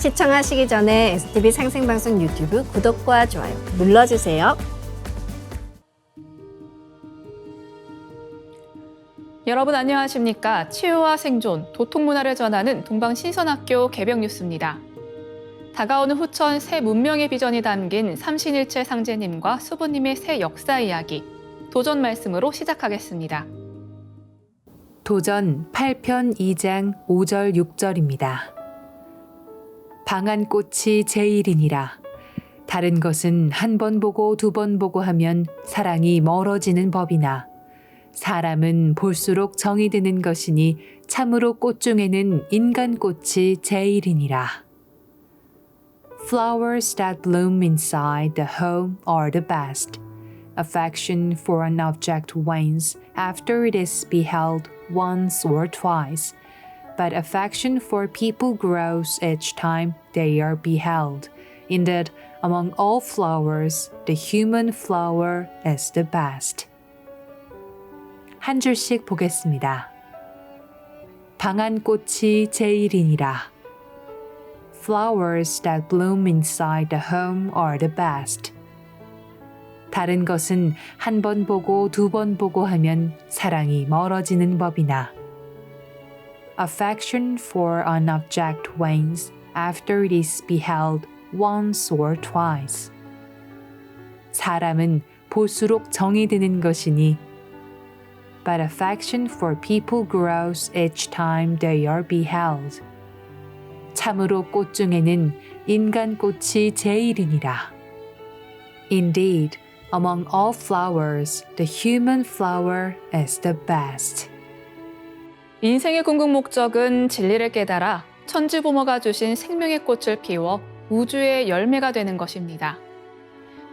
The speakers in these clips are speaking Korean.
시청하시기 전에 STV 상생방송 유튜브 구독과 좋아요 눌러주세요. 여러분 안녕하십니까? 치유와 생존, 도통문화를 전하는 동방신선학교 개병 뉴스입니다. 다가오는 후천 새 문명의 비전이 담긴 삼신일체 상제님과 수부님의 새 역사 이야기, 도전 말씀으로 시작하겠습니다. 도전 8편 2장 5절 6절입니다. 방한 꽃이 제일이니라. 다른 것은 한 번 보고 두 번 보고 하면 사랑이 멀어지는 법이나 사람은 볼수록 정이 드는 것이니 참으로 꽃 중에는 인간 꽃이 제일이니라. Flowers that bloom inside the home are the best. Affection for an object wanes after it is beheld once or twice, but affection for people grows each time they are beheld. Indeed, among all flowers, the human flower is the best. 한 줄씩 보겠습니다. 방한 꽃이 제일이니라. Flowers that bloom inside the home are the best. 다른 것은 한 번 보고 두 번 보고 하면 사랑이 멀어지는 법이나 Affection for an object wanes after it is beheld once or twice. 사람은 볼수록 정이 드는 것이니 But affection for people grows each time they are beheld. 참으로 꽃 중에는 인간 꽃이 제일이니라. Indeed, among all flowers, the human flower is the best. 인생의 궁극 목적은 진리를 깨달아 천지부모가 주신 생명의 꽃을 피워 우주의 열매가 되는 것입니다.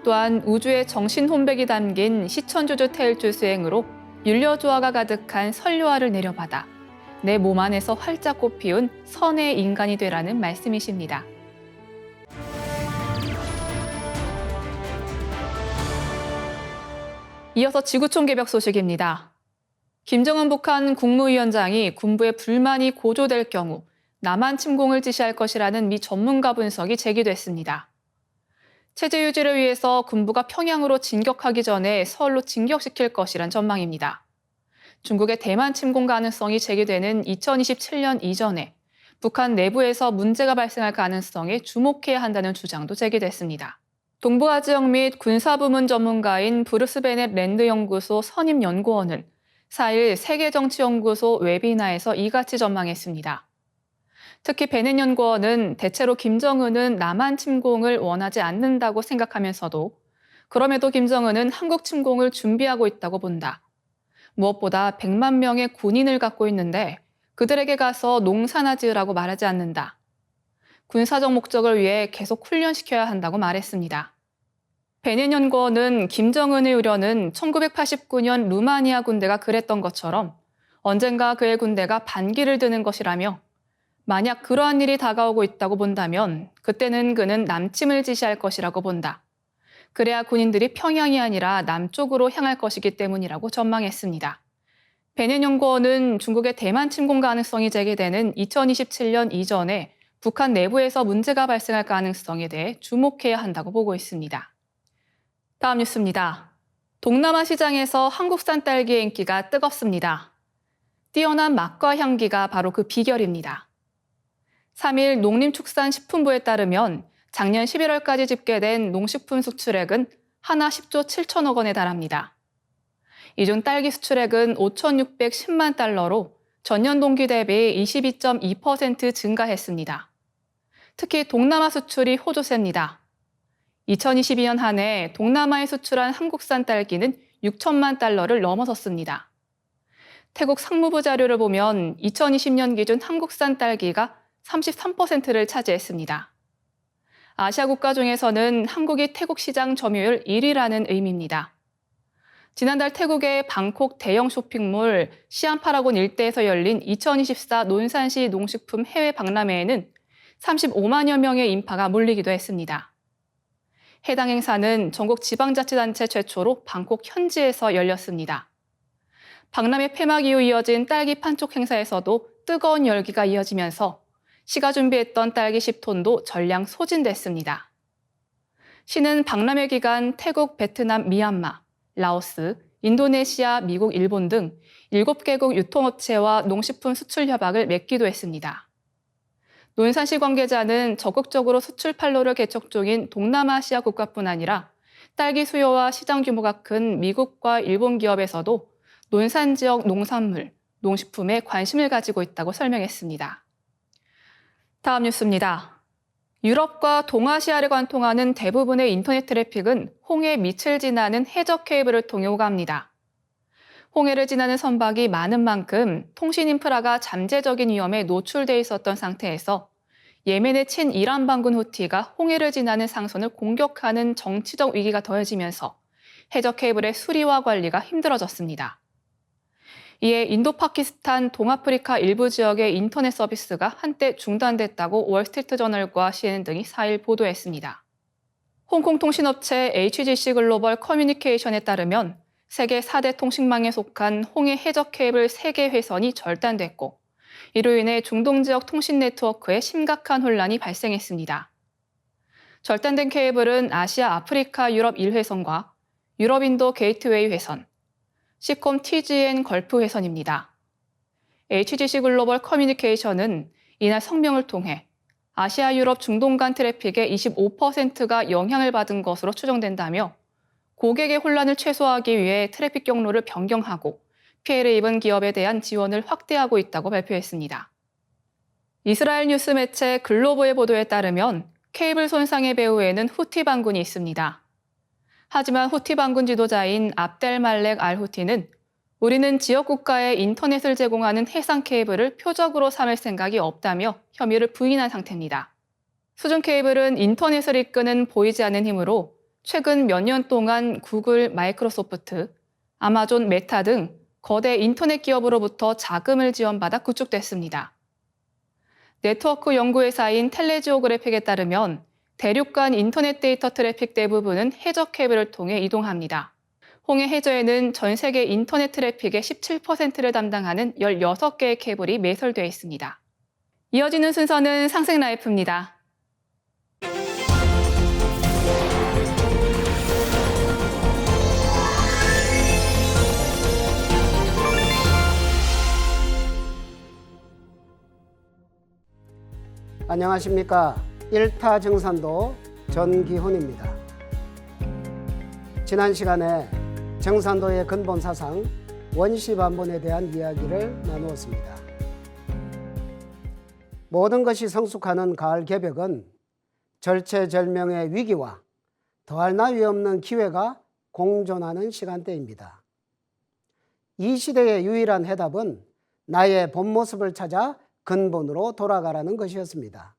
또한 우주의 정신 혼백이 담긴 시천주주 태일주 수행으로 율려조화가 가득한 선료화를 내려받아 내 몸 안에서 활짝 꽃피운 선의 인간이 되라는 말씀이십니다. 이어서 지구촌 개벽 소식입니다. 김정은 북한 국무위원장이 군부의 불만이 고조될 경우 남한 침공을 지시할 것이라는 미 전문가 분석이 제기됐습니다. 체제 유지를 위해서 군부가 평양으로 진격하기 전에 서울로 진격시킬 것이란 전망입니다. 중국의 대만 침공 가능성이 제기되는 2027년 이전에 북한 내부에서 문제가 발생할 가능성에 주목해야 한다는 주장도 제기됐습니다. 동부아지역 및 군사부문 전문가인 브루스 베넷 랜드 연구소 선임 연구원은 4일 세계정치연구소 웨비나에서 이같이 전망했습니다. 특히 베넷 연구원은 대체로 김정은은 남한 침공을 원하지 않는다고 생각하면서도 그럼에도 김정은은 한국 침공을 준비하고 있다고 본다. 무엇보다 100만 명의 군인을 갖고 있는데 그들에게 가서 농사나 지으라고 말하지 않는다. 군사적 목적을 위해 계속 훈련시켜야 한다고 말했습니다. 베넷 연구원은 김정은의 우려는 1989년 루마니아 군대가 그랬던 것처럼 언젠가 그의 군대가 반기를 드는 것이라며 만약 그러한 일이 다가오고 있다고 본다면 그때는 그는 남침을 지시할 것이라고 본다. 그래야 군인들이 평양이 아니라 남쪽으로 향할 것이기 때문이라고 전망했습니다. 베넷 연구원은 중국의 대만 침공 가능성이 제기되는 2027년 이전에 북한 내부에서 문제가 발생할 가능성에 대해 주목해야 한다고 보고 있습니다. 다음 뉴스입니다. 동남아 시장에서 한국산 딸기의 인기가 뜨겁습니다. 뛰어난 맛과 향기가 바로 그 비결입니다. 3일 농림축산식품부에 따르면 작년 11월까지 집계된 농식품 수출액은 하나 10조 7천억 원에 달합니다. 이 중 딸기 수출액은 5,610만 달러로 전년 동기 대비 22.2% 증가했습니다. 특히 동남아 수출이 호조세입니다. 2022년 한 해 동남아에 수출한 한국산 딸기는 6천만 달러를 넘어섰습니다. 태국 상무부 자료를 보면 2020년 기준 한국산 딸기가 33%를 차지했습니다. 아시아 국가 중에서는 한국이 태국 시장 점유율 1위라는 의미입니다. 지난달 태국의 방콕 대형 쇼핑몰 시안파라곤 일대에서 열린 2024 논산시 농식품 해외 박람회에는 35만여 명의 인파가 몰리기도 했습니다. 해당 행사는 전국 지방자치단체 최초로 방콕 현지에서 열렸습니다. 박람회 폐막 이후 이어진 딸기 판촉 행사에서도 뜨거운 열기가 이어지면서 시가 준비했던 딸기 10톤도 전량 소진됐습니다. 시는 박람회 기간 태국, 베트남, 미얀마, 라오스, 인도네시아, 미국, 일본 등 7개국 유통업체와 농식품 수출 협약을 맺기도 했습니다. 논산시 관계자는 적극적으로 수출 판로를 개척 중인 동남아시아 국가뿐 아니라 딸기 수요와 시장 규모가 큰 미국과 일본 기업에서도 논산 지역 농산물, 농식품에 관심을 가지고 있다고 설명했습니다. 다음 뉴스입니다. 유럽과 동아시아를 관통하는 대부분의 인터넷 트래픽은 홍해 밑을 지나는 해저 케이블을 통해 오갑니다. 홍해를 지나는 선박이 많은 만큼 통신 인프라가 잠재적인 위험에 노출돼 있었던 상태에서 예멘의 친이란 반군 후티가 홍해를 지나는 상선을 공격하는 정치적 위기가 더해지면서 해저 케이블의 수리와 관리가 힘들어졌습니다. 이에 인도 파키스탄 동아프리카 일부 지역의 인터넷 서비스가 한때 중단됐다고 월스트리트저널과 CNN 등이 4일 보도했습니다. 홍콩 통신업체 HGC 글로벌 커뮤니케이션에 따르면 세계 4대 통신망에 속한 홍해 해저 케이블 3개 회선이 절단됐고 이로 인해 중동 지역 통신 네트워크에 심각한 혼란이 발생했습니다. 절단된 케이블은 아시아 아프리카 유럽 1회선과 유럽 인도 게이트웨이 회선, 시콤 TGN 걸프 회선입니다. HGC 글로벌 커뮤니케이션은 이날 성명을 통해 아시아 유럽 중동 간 트래픽의 25%가 영향을 받은 것으로 추정된다며 고객의 혼란을 최소화하기 위해 트래픽 경로를 변경하고 피해를 입은 기업에 대한 지원을 확대하고 있다고 발표했습니다. 이스라엘 뉴스 매체 글로브의 보도에 따르면 케이블 손상의 배후에는 후티 반군이 있습니다. 하지만 후티 반군 지도자인 압델 말렉 알 후티는 우리는 지역 국가에 인터넷을 제공하는 해상 케이블을 표적으로 삼을 생각이 없다며 혐의를 부인한 상태입니다. 수중 케이블은 인터넷을 이끄는 보이지 않는 힘으로 최근 몇 년 동안 구글, 마이크로소프트, 아마존, 메타 등 거대 인터넷 기업으로부터 자금을 지원받아 구축됐습니다. 네트워크 연구회사인 텔레지오그래픽에 따르면 대륙 간 인터넷 데이터 트래픽 대부분은 해저 케이블을 통해 이동합니다. 홍해 해저에는 전 세계 인터넷 트래픽의 17%를 담당하는 16개의 케이블이 매설되어 있습니다. 이어지는 순서는 상생라이프입니다. 안녕하십니까. 1타 정산도 전기훈입니다. 지난 시간에 정산도의 근본 사상 원시반본에 대한 이야기를 나누었습니다. 모든 것이 성숙하는 가을 개벽은 절체절명의 위기와 더할 나위 없는 기회가 공존하는 시간대입니다. 이 시대의 유일한 해답은 나의 본 모습을 찾아 근본으로 돌아가라는 것이었습니다.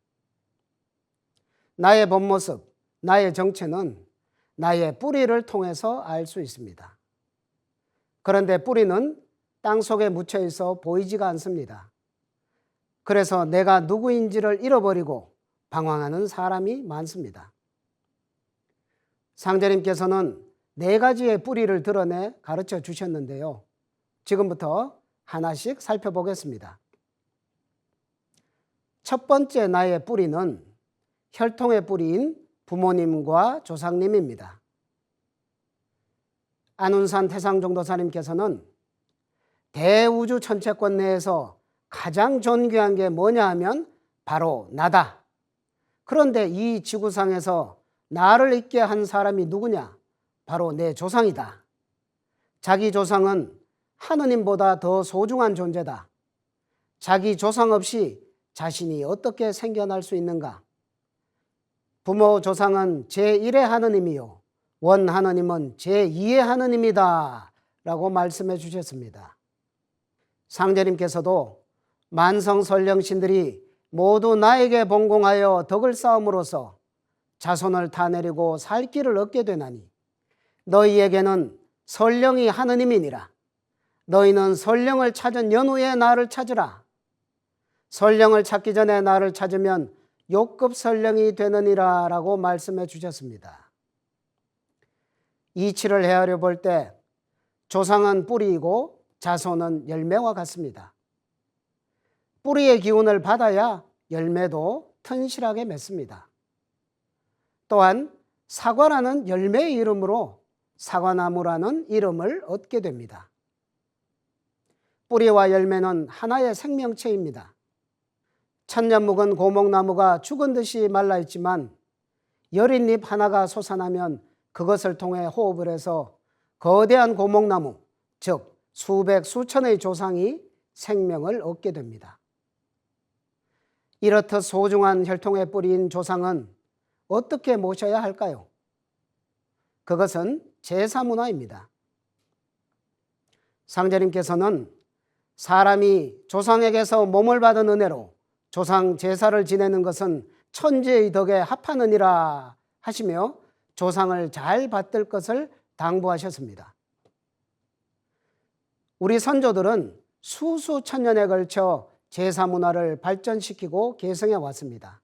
나의 본 모습, 나의 정체는 나의 뿌리를 통해서 알 수 있습니다. 그런데 뿌리는 땅속에 묻혀 있어 보이지가 않습니다. 그래서 내가 누구인지를 잃어버리고 방황하는 사람이 많습니다. 상제님께서는 4가지의 뿌리를 드러내 가르쳐 주셨는데요. 지금부터 하나씩 살펴보겠습니다. 첫 번째 나의 뿌리는 혈통의 뿌리인 부모님과 조상님입니다. 안운산 태상종도사님께서는 대우주 천체권 내에서 가장 존귀한 게 뭐냐 하면 바로 나다. 그런데 이 지구상에서 나를 있게 한 사람이 누구냐? 바로 내 조상이다. 자기 조상은 하느님보다 더 소중한 존재다. 자기 조상 없이 자신이 어떻게 생겨날 수 있는가? 부모 조상은 제1의 하느님이요 원 하느님은 제2의 하느님이다 라고 말씀해 주셨습니다. 상제님께서도 만성설령신들이 모두 나에게 봉공하여 덕을 쌓음으로써 자손을 타내리고 살 길을 얻게 되나니 너희에게는 설령이 하느님이니라. 너희는 설령을 찾은 연후에 나를 찾으라. 설령을 찾기 전에 나를 찾으면 욕급 설령이 되느니라 라고 말씀해 주셨습니다. 이치를 헤아려 볼 때 조상은 뿌리이고 자손은 열매와 같습니다. 뿌리의 기운을 받아야 열매도 튼실하게 맺습니다. 또한 사과라는 열매의 이름으로 사과나무라는 이름을 얻게 됩니다. 뿌리와 열매는 하나의 생명체입니다. 천년 묵은 고목나무가 죽은 듯이 말라있지만 여린 잎 하나가 솟아나면 그것을 통해 호흡을 해서 거대한 고목나무, 즉 수백 수천의 조상이 생명을 얻게 됩니다. 이렇듯 소중한 혈통의 뿌리인 조상은 어떻게 모셔야 할까요? 그것은 제사 문화입니다. 상제님께서는 사람이 조상에게서 몸을 받은 은혜로 조상 제사를 지내는 것은 천지의 덕에 합하느니라 하시며 조상을 잘 받들 것을 당부하셨습니다. 우리 선조들은 수수천년에 걸쳐 제사 문화를 발전시키고 계승해 왔습니다.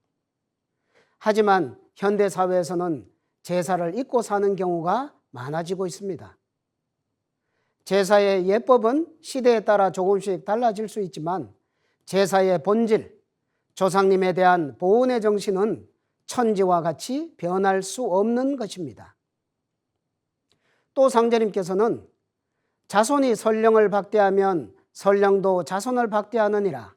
하지만 현대 사회에서는 제사를 잊고 사는 경우가 많아지고 있습니다. 제사의 예법은 시대에 따라 조금씩 달라질 수 있지만 제사의 본질, 조상님에 대한 보훈의 정신은 천지와 같이 변할 수 없는 것입니다. 또 상제님께서는 자손이 선령을 박대하면 선령도 자손을 박대하느니라.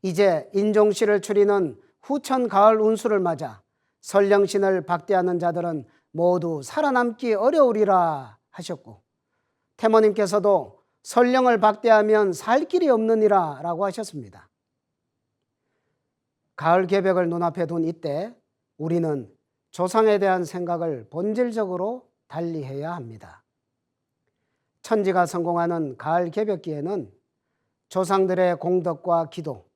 이제 인종시를 추리는 후천 가을 운수를 맞아 선령신을 박대하는 자들은 모두 살아남기 어려우리라 하셨고, 태모님께서도 선령을 박대하면 살 길이 없느니라 라고 하셨습니다. 가을 개벽을 눈앞에 둔 이때 우리는 조상에 대한 생각을 본질적으로 달리해야 합니다. 천지가 성공하는 가을 개벽기에는 조상들의 공덕과 기도,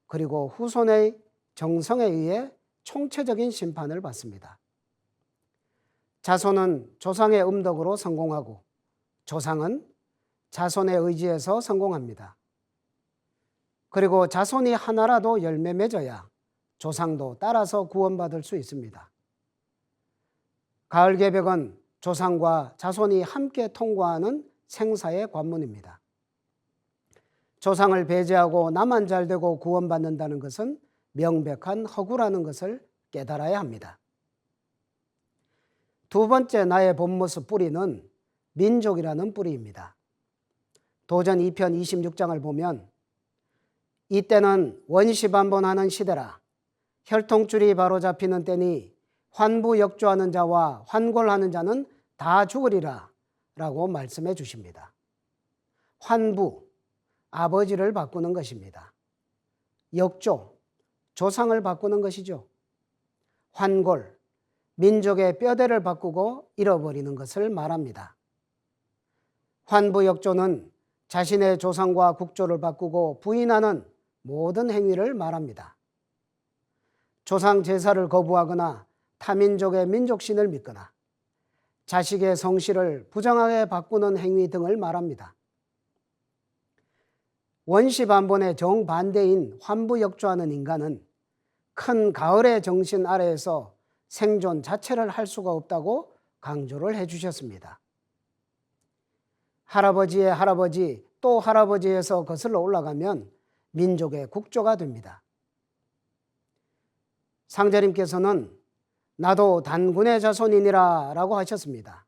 그리고 후손의 정성에 의해 총체적인 심판을 받습니다. 자손은 조상의 음덕으로 성공하고 조상은 자손의 의지에서 성공합니다. 그리고 자손이 하나라도 열매 맺어야 조상도 따라서 구원받을 수 있습니다. 가을 개벽은 조상과 자손이 함께 통과하는 생사의 관문입니다. 조상을 배제하고 나만 잘되고 구원받는다는 것은 명백한 허구라는 것을 깨달아야 합니다. 두 번째 나의 본모습 뿌리는 민족이라는 뿌리입니다. 도전 2편 26장을 보면 이때는 원시반본하는 시대라. 혈통줄이 바로 잡히는 때니 환부역조하는 자와 환골하는 자는 다 죽으리라 라고 말씀해 주십니다. 환부, 아버지를 바꾸는 것입니다. 역조, 조상을 바꾸는 것이죠. 환골, 민족의 뼈대를 바꾸고 잃어버리는 것을 말합니다. 환부역조는 자신의 조상과 국조를 바꾸고 부인하는 모든 행위를 말합니다. 조상 제사를 거부하거나 타민족의 민족신을 믿거나 자식의 성씨를 부정하게 바꾸는 행위 등을 말합니다. 원시반본의 정반대인 환부역조하는 인간은 큰 가을의 정신 아래에서 생존 자체를 할 수가 없다고 강조를 해주셨습니다. 할아버지의 할아버지 또 할아버지에서 거슬러 올라가면 민족의 국조가 됩니다. 상제님께서는 나도 단군의 자손이니라 라고 하셨습니다.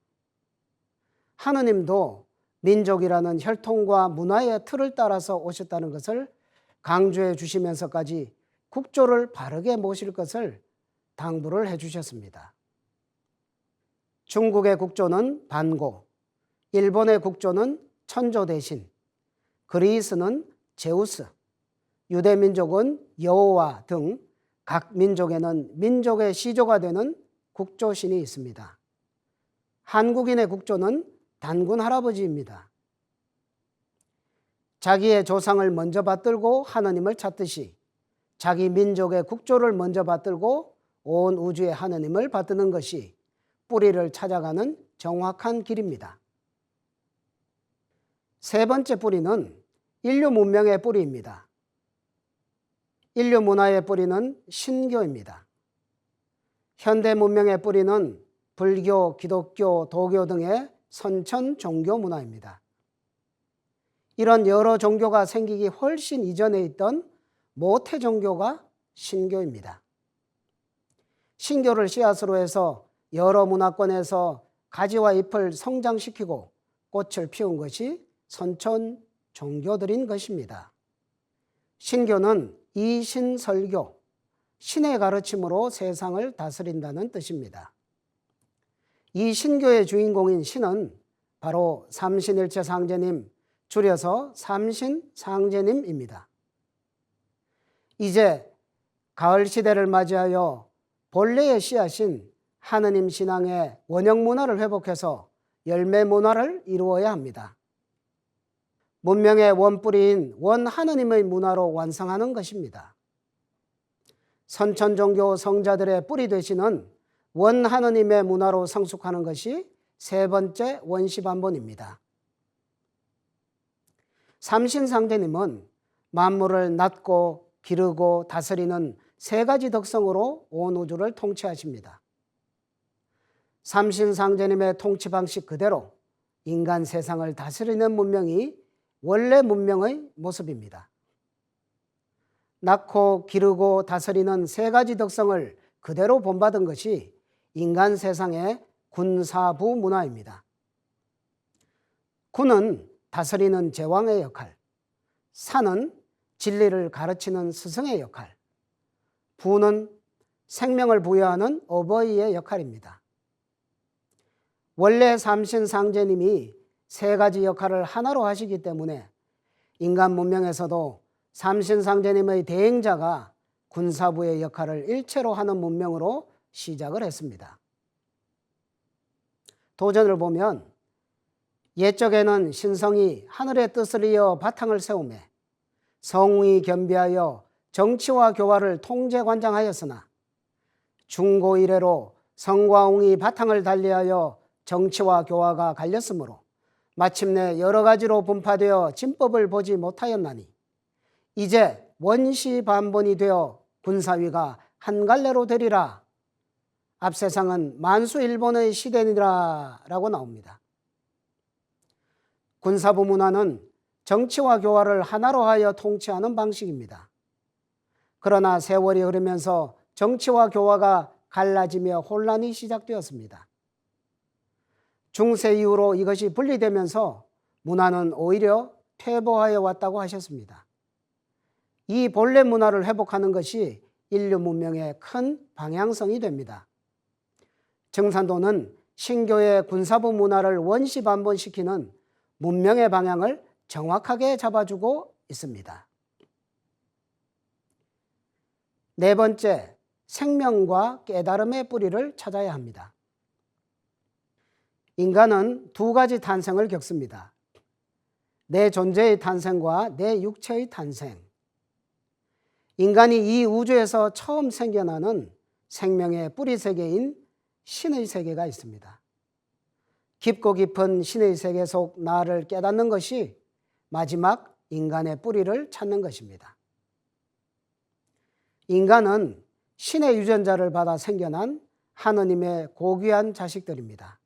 하느님도 민족이라는 혈통과 문화의 틀을 따라서 오셨다는 것을 강조해 주시면서까지 국조를 바르게 모실 것을 당부를 해 주셨습니다. 중국의 국조는 반고, 일본의 국조는 천조 대신, 그리스는 제우스, 유대민족은 여호와 등 각 민족에는 민족의 시조가 되는 국조신이 있습니다. 한국인의 국조는 단군 할아버지입니다. 자기의 조상을 먼저 받들고 하느님을 찾듯이 자기 민족의 국조를 먼저 받들고 온 우주의 하느님을 받드는 것이 뿌리를 찾아가는 정확한 길입니다. 세 번째 뿌리는 인류 문명의 뿌리입니다. 인류 문화의 뿌리는 신교입니다. 현대 문명의 뿌리는 불교, 기독교, 도교 등의 선천 종교 문화입니다. 이런 여러 종교가 생기기 훨씬 이전에 있던 모태 종교가 신교입니다. 신교를 씨앗으로 해서 여러 문화권에서 가지와 잎을 성장시키고 꽃을 피운 것이 선천 종교들인 것입니다. 신교는 이신설교, 신의 가르침으로 세상을 다스린다는 뜻입니다. 이 신교의 주인공인 신은 바로 삼신일체 상제님, 줄여서 삼신상제님입니다. 이제 가을 시대를 맞이하여 본래의 씨앗인 하느님 신앙의 원형 문화를 회복해서 열매 문화를 이루어야 합니다. 문명의 원뿌리인 원 하느님의 문화로 완성하는 것입니다. 선천종교 성자들의 뿌리 되시는 원 하느님의 문화로 성숙하는 것이 세 번째 원시반본입니다. 삼신상제님은 만물을 낳고 기르고 다스리는 세 가지 덕성으로 온 우주를 통치하십니다. 삼신상제님의 통치 방식 그대로 인간 세상을 다스리는 문명이 원래 문명의 모습입니다. 낳고 기르고 다스리는 세 가지 덕성을 그대로 본받은 것이 인간 세상의 군사부 문화입니다. 군은 다스리는 제왕의 역할, 사는 진리를 가르치는 스승의 역할, 부는 생명을 부여하는 어버이의 역할입니다. 원래 삼신상제님이 세 가지 역할을 하나로 하시기 때문에 인간 문명에서도 삼신상제님의 대행자가 군사부의 역할을 일체로 하는 문명으로 시작을 했습니다. 도전을 보면 옛적에는 신성이 하늘의 뜻을 이어 바탕을 세우매 성웅이 겸비하여 정치와 교화를 통제관장하였으나 중고 이래로 성과 웅이 바탕을 달리하여 정치와 교화가 갈렸으므로 마침내 여러 가지로 분파되어 진법을 보지 못하였나니 이제 원시반본이 되어 군사위가 한 갈래로 되리라. 앞세상은 만수일본의 시대니라 라고 나옵니다. 군사부 문화는 정치와 교화를 하나로 하여 통치하는 방식입니다. 그러나 세월이 흐르면서 정치와 교화가 갈라지며 혼란이 시작되었습니다. 중세 이후로 이것이 분리되면서 문화는 오히려 퇴보하여 왔다고 하셨습니다. 이 본래 문화를 회복하는 것이 인류 문명의 큰 방향성이 됩니다. 정산도는 신교의 군사부 문화를 원시반본시키는 문명의 방향을 정확하게 잡아주고 있습니다. 네 번째, 생명과 깨달음의 뿌리를 찾아야 합니다. 인간은 두 가지 탄생을 겪습니다. 내 존재의 탄생과 내 육체의 탄생. 인간이 이 우주에서 처음 생겨나는 생명의 뿌리 세계인 신의 세계가 있습니다. 깊고 깊은 신의 세계 속 나를 깨닫는 것이 마지막 인간의 뿌리를 찾는 것입니다. 인간은 신의 유전자를 받아 생겨난 하느님의 고귀한 자식들입니다.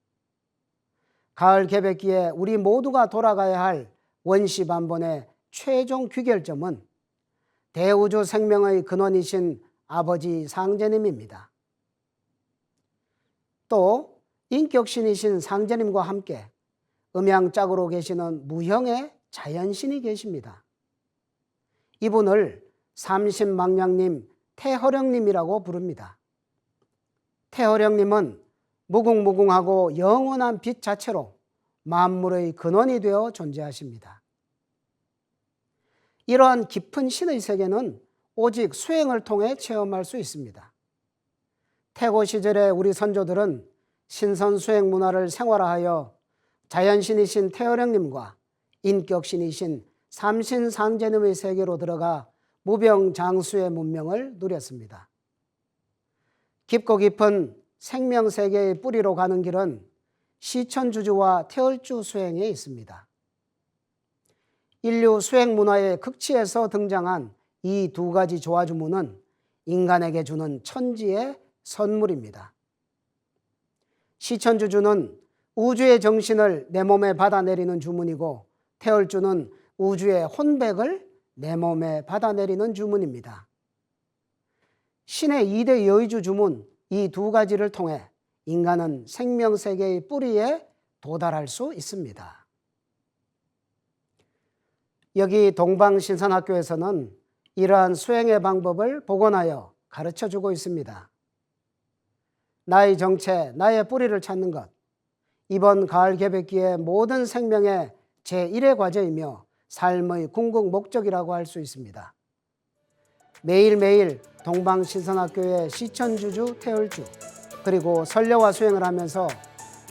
가을 개백기에 우리 모두가 돌아가야 할 원시반본의 최종 귀결점은 대우주 생명의 근원이신 아버지 상제님입니다. 또 인격신이신 상제님과 함께 음양짝으로 계시는 무형의 자연신이 계십니다. 이분을 삼신망량님, 태허령님이라고 부릅니다. 태허령님은 무궁무궁하고 영원한 빛 자체로 만물의 근원이 되어 존재하십니다. 이러한 깊은 신의 세계는 오직 수행을 통해 체험할 수 있습니다. 태고 시절에 우리 선조들은 신선수행 문화를 생활화하여 자연신이신 태어령님과 인격신이신 삼신상제님의 세계로 들어가 무병장수의 문명을 누렸습니다. 깊고 깊은 생명세계의 뿌리로 가는 길은 시천주주와 태얼주 수행에 있습니다. 인류 수행 문화의 극치에서 등장한 이 두 가지 조화주문은 인간에게 주는 천지의 선물입니다. 시천주주는 우주의 정신을 내 몸에 받아내리는 주문이고 태얼주는 우주의 혼백을 내 몸에 받아내리는 주문입니다. 신의 2대 여의주 주문 이 두 가지를 통해 인간은 생명세계의 뿌리에 도달할 수 있습니다. 여기 동방신선학교에서는 이러한 수행의 방법을 복원하여 가르쳐주고 있습니다. 나의 정체, 나의 뿌리를 찾는 것, 이번 가을 개백기의 모든 생명의 제1의 과제이며 삶의 궁극 목적이라고 할 수 있습니다. 매일매일 동방신선학교의 시천주주, 태을주, 그리고 설려와 수행을 하면서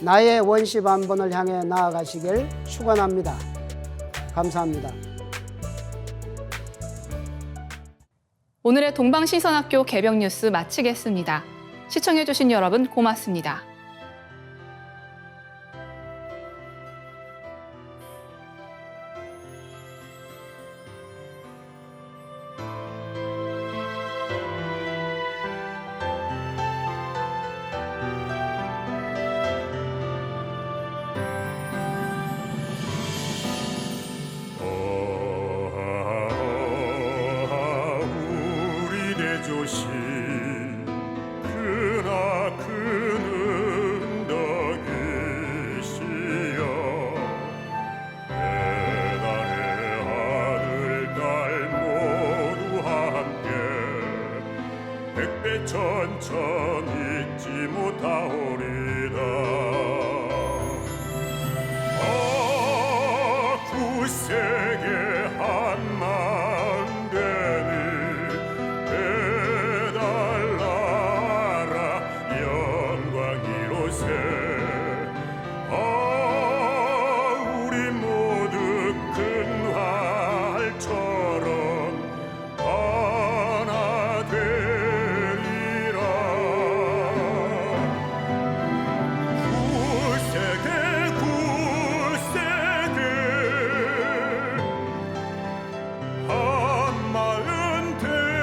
나의 원시 반본을 향해 나아가시길 축원합니다. 감사합니다. 오늘의 동방신선학교 개벽 뉴스 마치겠습니다. 시청해주신 여러분 고맙습니다. 조시 크나큰 덕이시여 배달의 아들 딸 모두 함께 백배천천 잊지 못하오리다. 구세계 한마음 되니 우리 모두 큰 활처럼 하나 되리라. 구세계 한마음 되리라.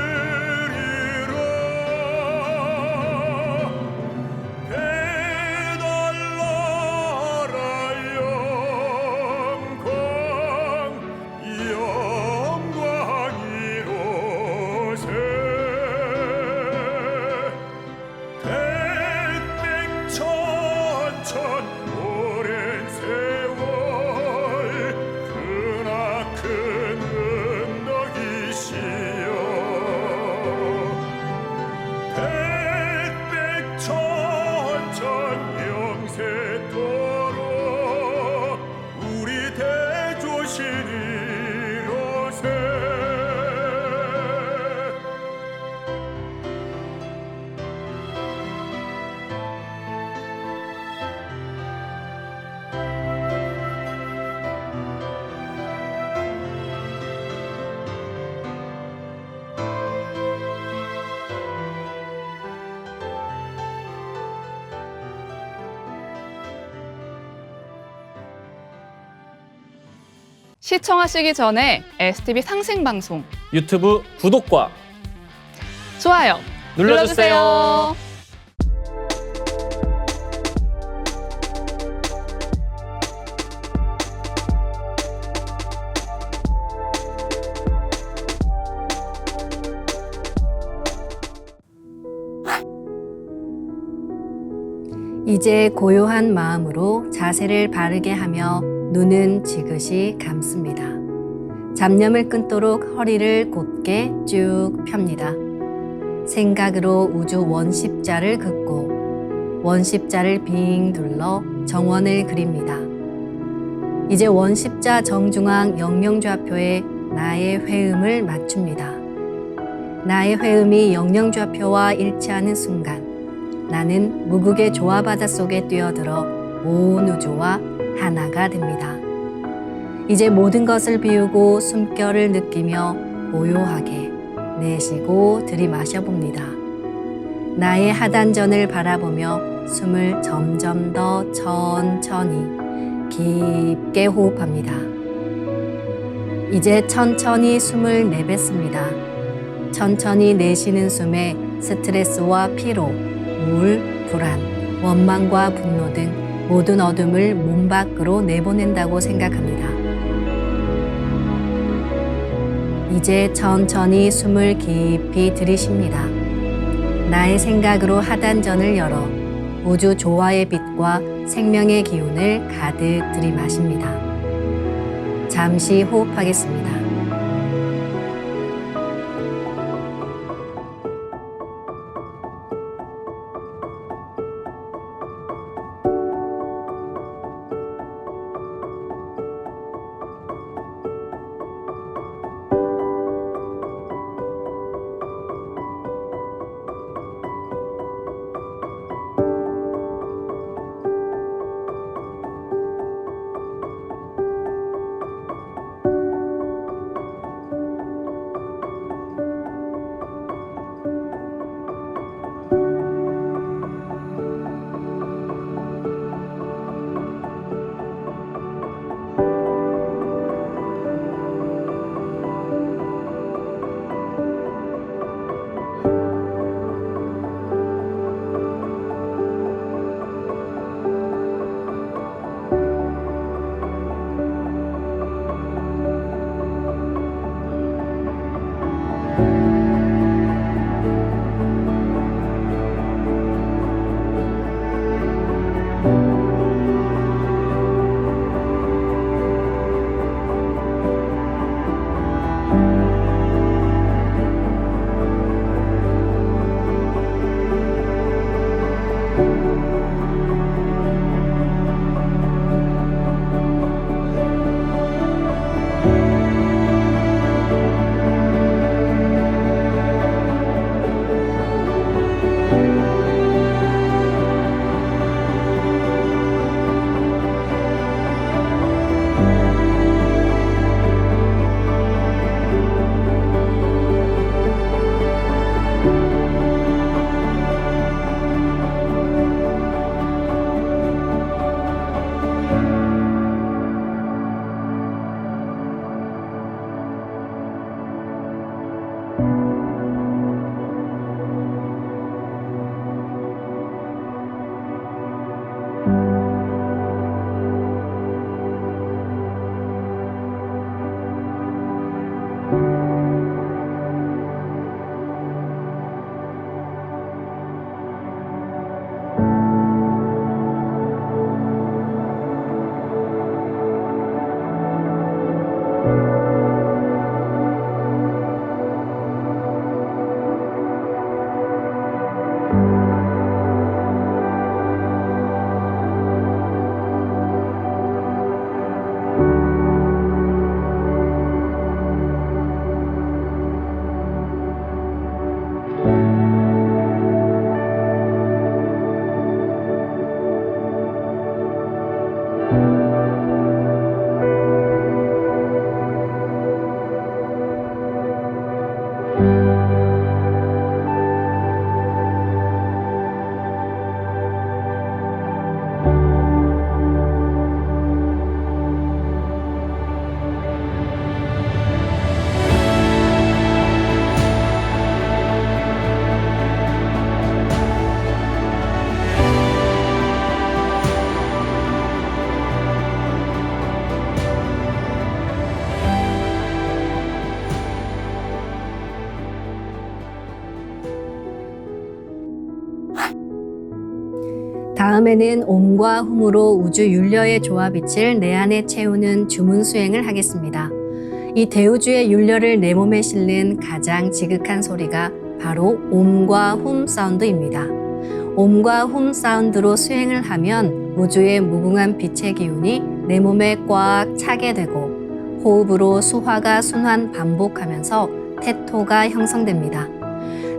오랜 세월 크나큰 은덕이시여 백백천천 영세토록 우리 대조신이로세. 시청하시기 전에 STV 상생방송 유튜브 구독과 좋아요 눌러주세요. 이제 고요한 마음으로 자세를 바르게 하며 눈은 지그시 감습니다. 잡념을 끊도록 허리를 곧게 쭉 펴니다. 생각으로 우주 원십자를 긋고 원십자를 빙 둘러 정원을 그립니다. 이제 원십자 정중앙 영영좌표에 나의 회음을 맞춥니다. 나의 회음이 영영좌표와 일치하는 순간 나는 무극의 조화바다 속에 뛰어들어 온 우주와 하나가 됩니다. 이제 모든 것을 비우고 숨결을 느끼며 고요하게 내쉬고 들이마셔 봅니다. 나의 하단전을 바라보며 숨을 점점 더 천천히 깊게 호흡합니다. 이제 천천히 숨을 내뱉습니다. 천천히 내쉬는 숨에 스트레스와 피로, 우울, 불안, 원망과 분노 등 모든 어둠을 몸 밖으로 내보낸다고 생각합니다. 이제 천천히 숨을 깊이 들이쉽니다. 나의 생각으로 하단전을 열어 우주 조화의 빛과 생명의 기운을 가득 들이마십니다. 잠시 호흡하겠습니다. 다음에는 옴과 훔으로 우주 율려의 조화빛을 내 안에 채우는 주문 수행을 하겠습니다. 이 대우주의 율려를 내 몸에 실는 가장 지극한 소리가 바로 옴과 훔 사운드입니다. 옴과 훔 사운드로 수행을 하면 우주의 무궁한 빛의 기운이 내 몸에 꽉 차게 되고 호흡으로 수화가 순환 반복하면서 태토가 형성됩니다.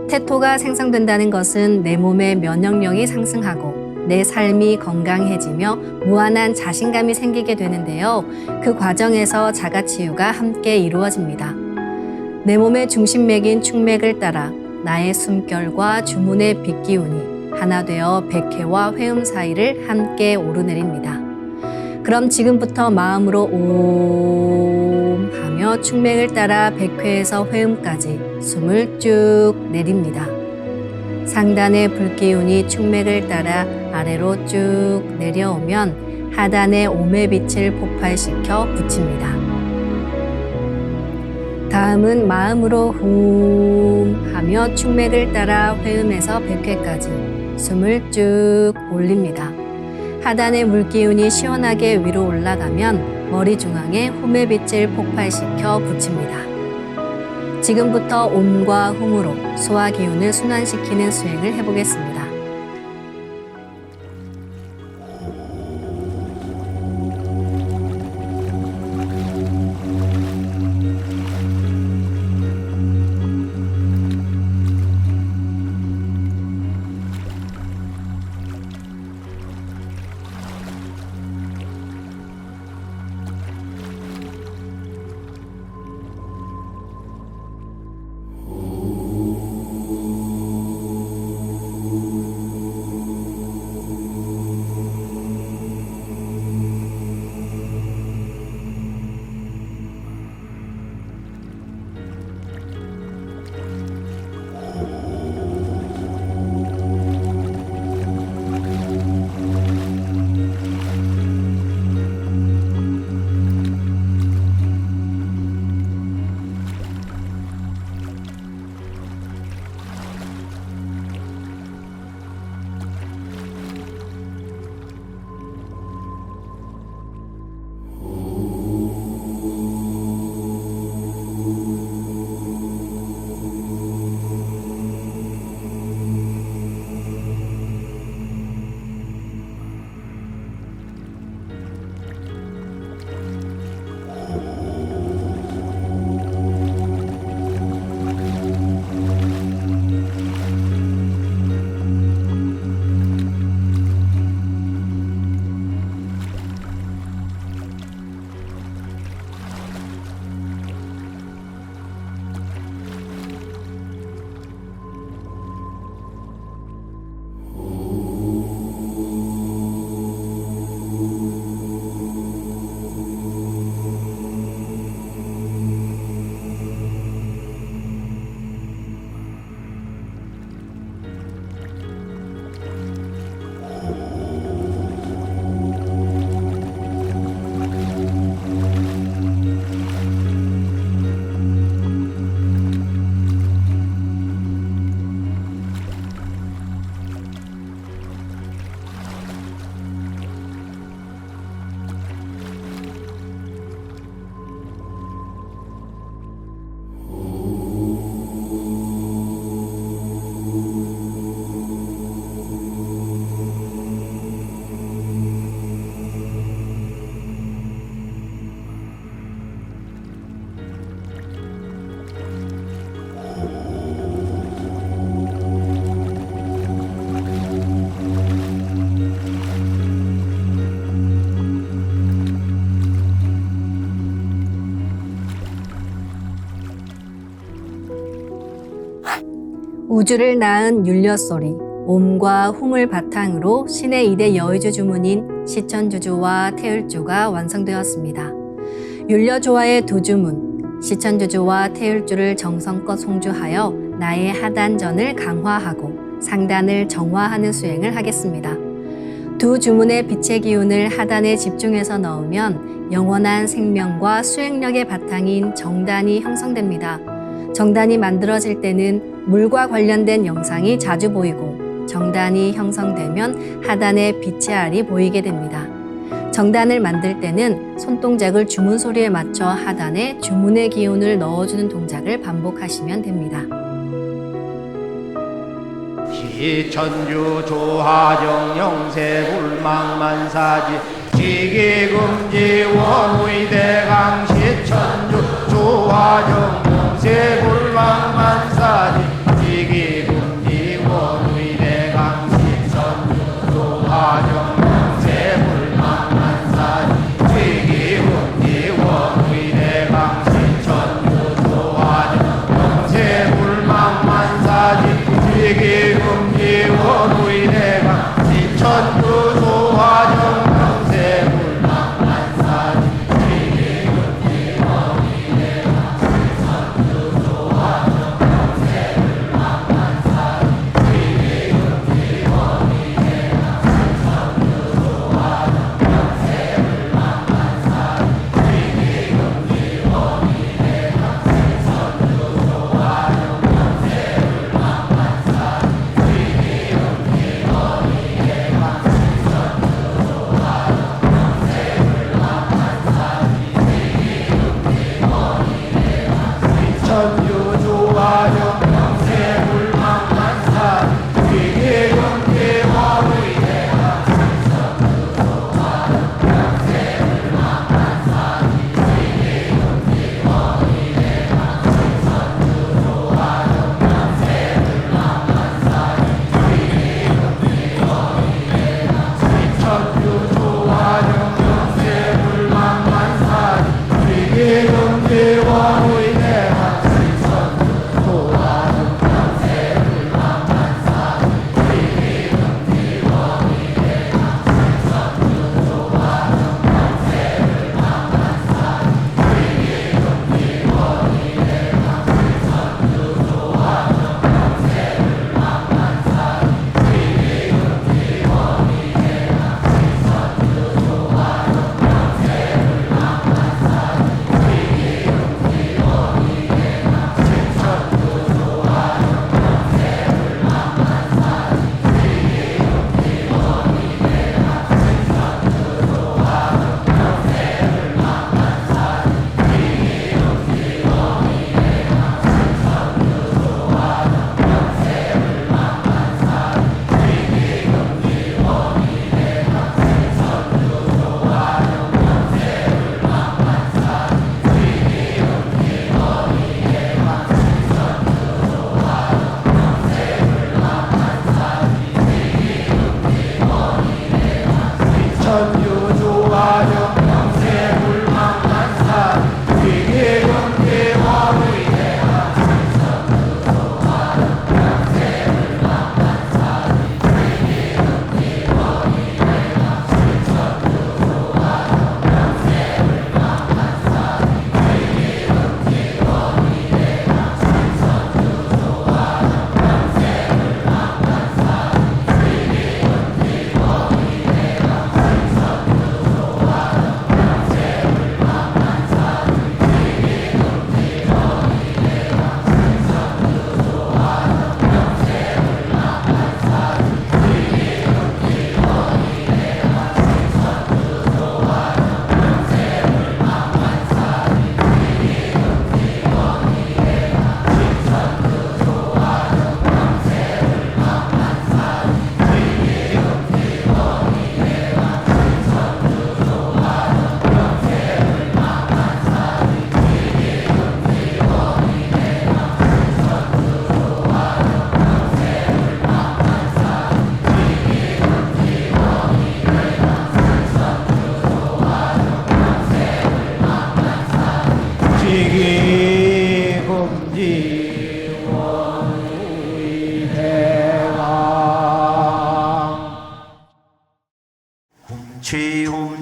태토가 생성된다는 것은 내 몸의 면역력이 상승하고 내 삶이 건강해지며 무한한 자신감이 생기게 되는데요. 그 과정에서 자가치유가 함께 이루어집니다. 내 몸의 중심맥인 축맥을 따라 나의 숨결과 주문의 빛기운이 하나 되어 백회와 회음 사이를 함께 오르내립니다. 그럼 지금부터 마음으로 옴 하며 축맥을 따라 백회에서 회음까지 숨을 쭉 내립니다. 상단의 불기운이 축맥을 따라 아래로 쭉 내려오면 하단의 옴의 빛을 폭발시켜 붙입니다. 다음은 마음으로 훔 하며 충맥을 따라 회음에서 100회까지 숨을 쭉 올립니다. 하단의 물기운이 시원하게 위로 올라가면 머리 중앙에 홈의 빛을 폭발시켜 붙입니다. 지금부터 옴과 훔으로 소화 기운을 순환시키는 수행을 해보겠습니다. 우주를 낳은 율려소리, 옴과 훔을 바탕으로 신의 2대 여의주 주문인 시천주주와 태율주가 완성되었습니다. 율려조화의 두 주문, 시천주주와 태율주를 정성껏 송주하여 나의 하단전을 강화하고 상단을 정화하는 수행을 하겠습니다. 두 주문의 빛의 기운을 하단에 집중해서 넣으면 영원한 생명과 수행력의 바탕인 정단이 형성됩니다. 정단이 만들어질 때는 물과 관련된 영상이 자주 보이고 정단이 형성되면 하단에 빛의 알이 보이게 됩니다. 정단을 만들 때는 손동작을 주문 소리에 맞춰 하단에 주문의 기운을 넣어주는 동작을 반복하시면 됩니다. 시천주 조화정 영세 불망만사지 지기금지 원의대강 시천주 조화정 영세 불망만사지 지기금지 원의대강 시천주 조화정 영세 불망만사지 지기금지 원의대강 시천주 조화정 영세 불망만사지 지기금지 원의대강 시천주 조화정 영세 불망만사지 지기금지 원의대강 시천주 조화정 영세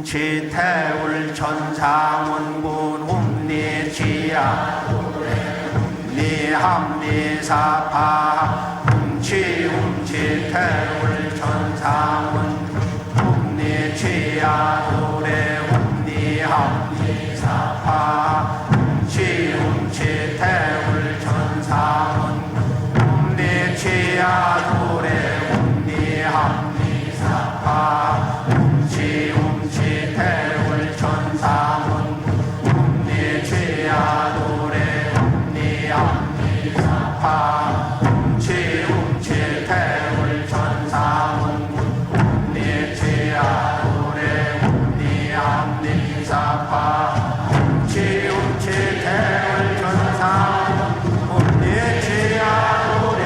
웅치태울 천상원군 웅리지야 웅리합리사파 웅치태울 천상원군 웅리지야 노래 웅리합리사파 웅치태울 천상원군 웅리지야 노래 웅리합리사파 웅치태울 천상원 웅리지야 노래 웅리합리사파 웅치태울 천상원 웅리지야 노래 웅리합리사파 웅치태울 천상원 웅리지야 노래 웅리합리사파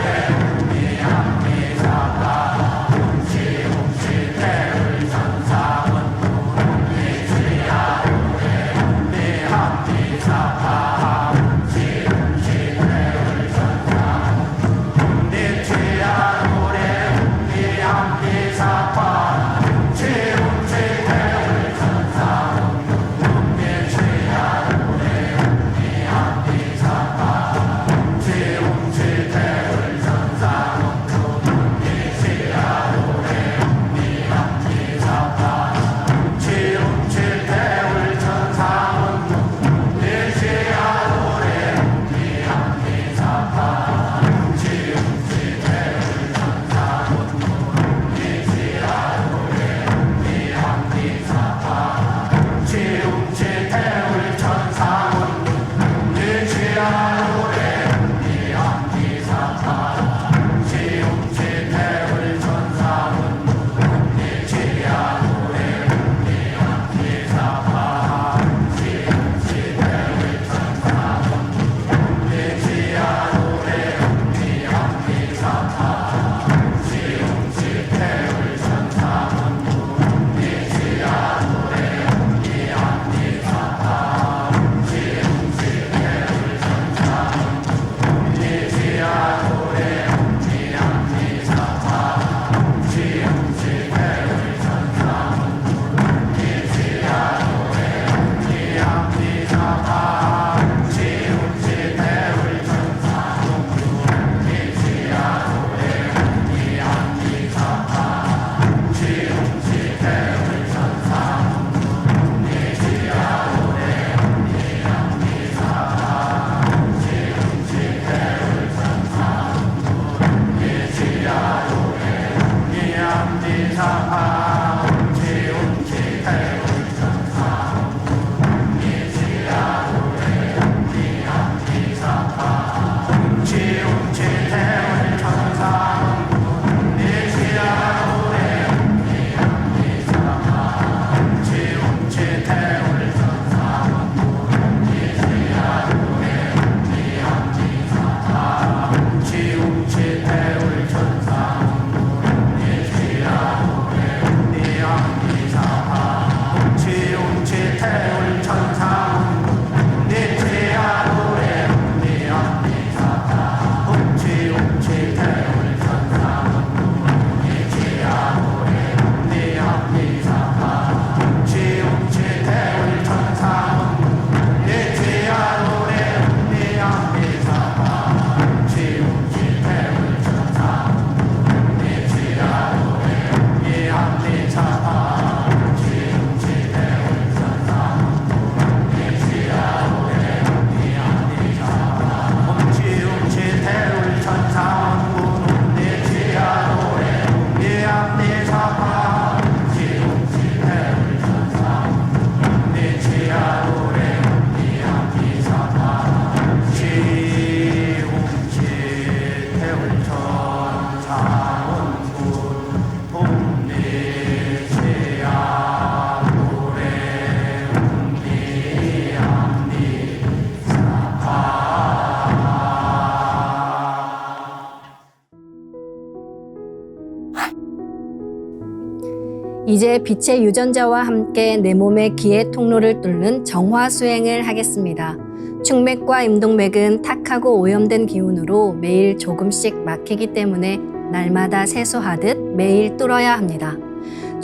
이제 빛의 유전자와 함께 내 몸의 기의 통로를 뚫는 정화 수행을 하겠습니다. 충맥과 임동맥은 탁하고 오염된 기운으로 매일 조금씩 막히기 때문에 날마다 세수하듯 매일 뚫어야 합니다.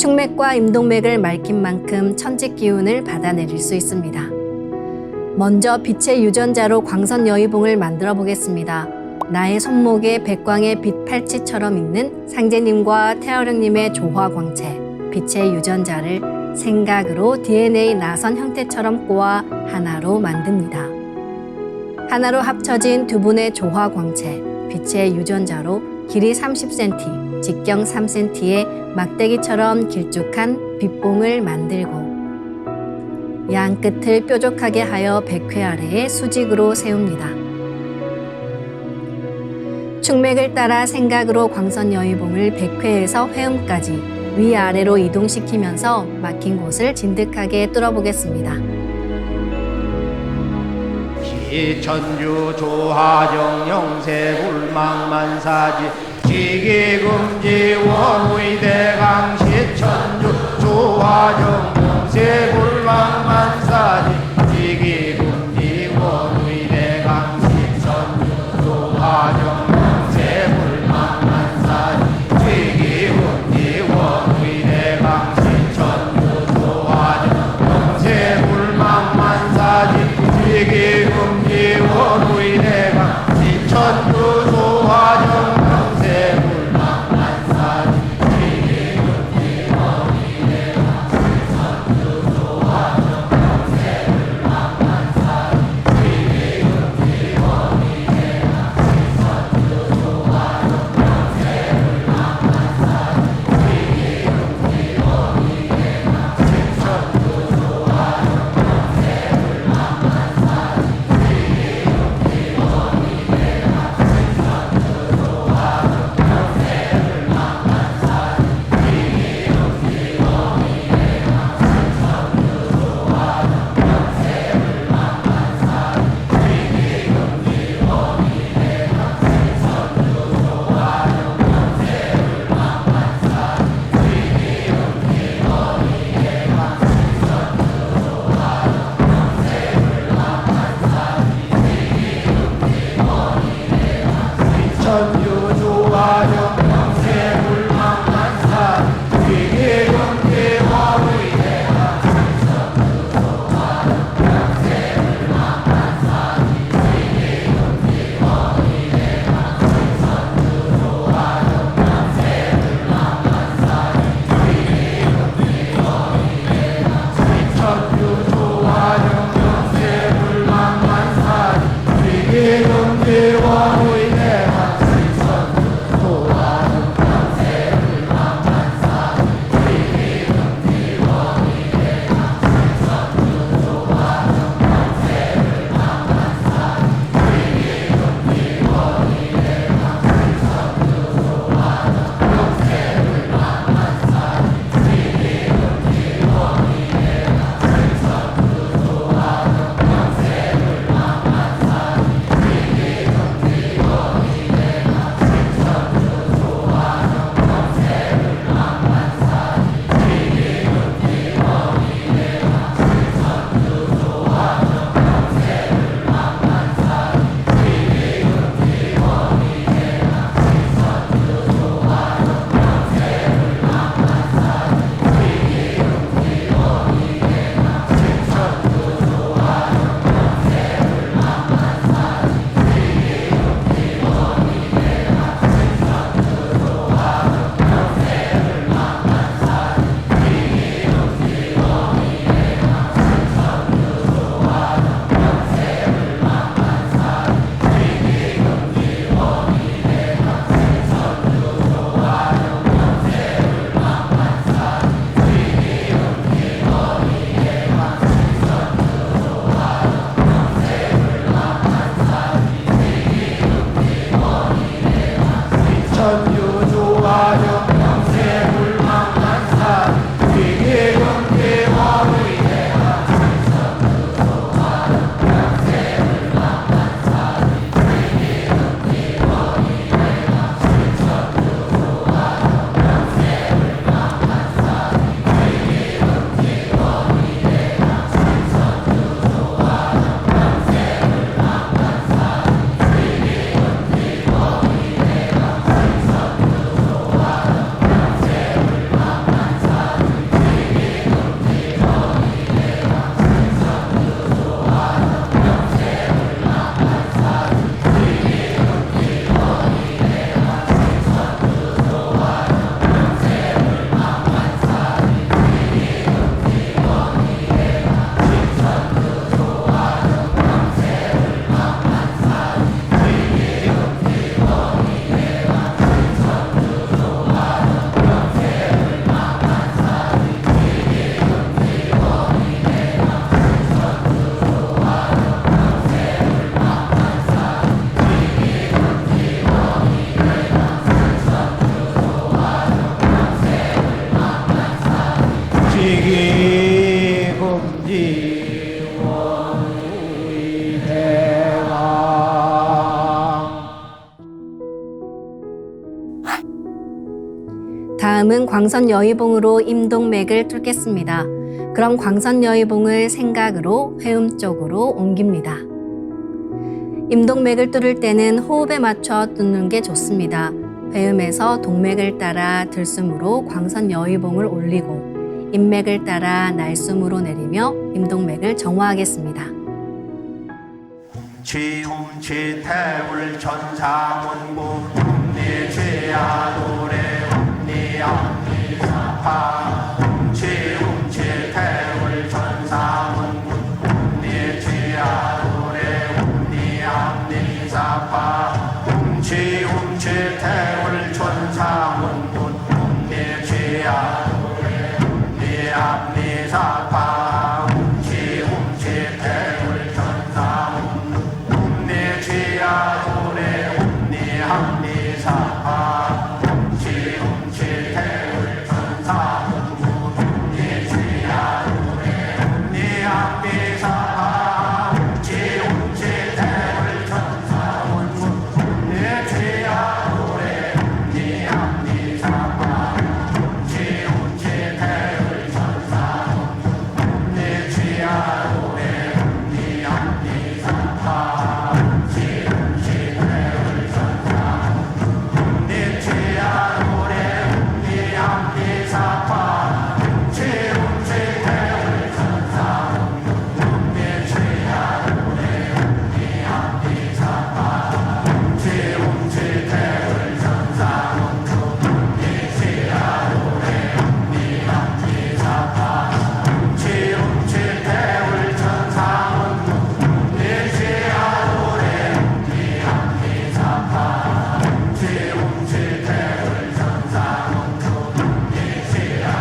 충맥과 임동맥을 맑힌 만큼 천직 기운을 받아내릴 수 있습니다. 먼저 빛의 유전자로 광선 여의봉을 만들어 보겠습니다. 나의 손목에 백광의 빛 팔찌처럼 있는 상제님과 태어령님의 조화광채, 빛의 유전자를 생각으로 DNA 나선 형태처럼 꼬아 하나로 만듭니다. 하나로 합쳐진 두 분의 조화광채, 빛의 유전자로 길이 30cm, 직경 3cm의 막대기처럼 길쭉한 빛봉을 만들고 양 끝을 뾰족하게 하여 백회 아래에 수직으로 세웁니다. 충맥을 따라 생각으로 광선 여의봉을 백회에서 회음까지 위아래로 이동시키면서 막힌 곳을 진득하게 뚫어보겠습니다. 시천주 조하정 영세 불망만사지 지기금지 원의대강 시천주 조하정 영세 불망만사지 지기금지 원의대강 시천주 조하정 영세 불망만사지 지기금지 원의대강 시천주 조하정 영세 불망만사지 지기금지 원의대강 시천주 조하정 영세 불망만사지 지기금지 원의대강 지기금지 원우의 대강. 다음은 광선여의봉으로 임동맥을 뚫겠습니다. 그럼 광선여의봉을 생각으로 회음 쪽으로 옮깁니다. 임동맥을 뚫을 때는 호흡에 맞춰 뚫는 게 좋습니다. 회음에서 동맥을 따라 들숨으로 광선여의봉을 올리고 인맥을 따라 날숨으로 내리며 임동맥을 정화하겠습니다. 훔치 태울 천사문구 훔니 죄야 노래 훔니 암니 사파 훔치 태울 천사문구 훔니 죄야 노래 훔니 암니 사파 훔치 태울 천사문구 훔니 죄야 노래 훔니 암니 사파 훔치 태울 천사문구 내 죄야 노래 훔니 함니 사파 훔치 태울 천사 내 죄야 노래 훔니 함니 사파 훔치 태울 천사 내 죄야 노래 훔니 함니 사파 훔치 태울 천사 내 죄야 노래 훔니 함니 사파 내 죄야 노래 훔니 함니 사파 훔치 태울 천사 내 죄야 노래 훔니 함니 사파 훔치 태울 천사 내 죄야 노래 훔니 함니 사파 훔치 태울 천사 내 죄야 노래 훔니 함니 사파 훔치 태울 천사 내 죄야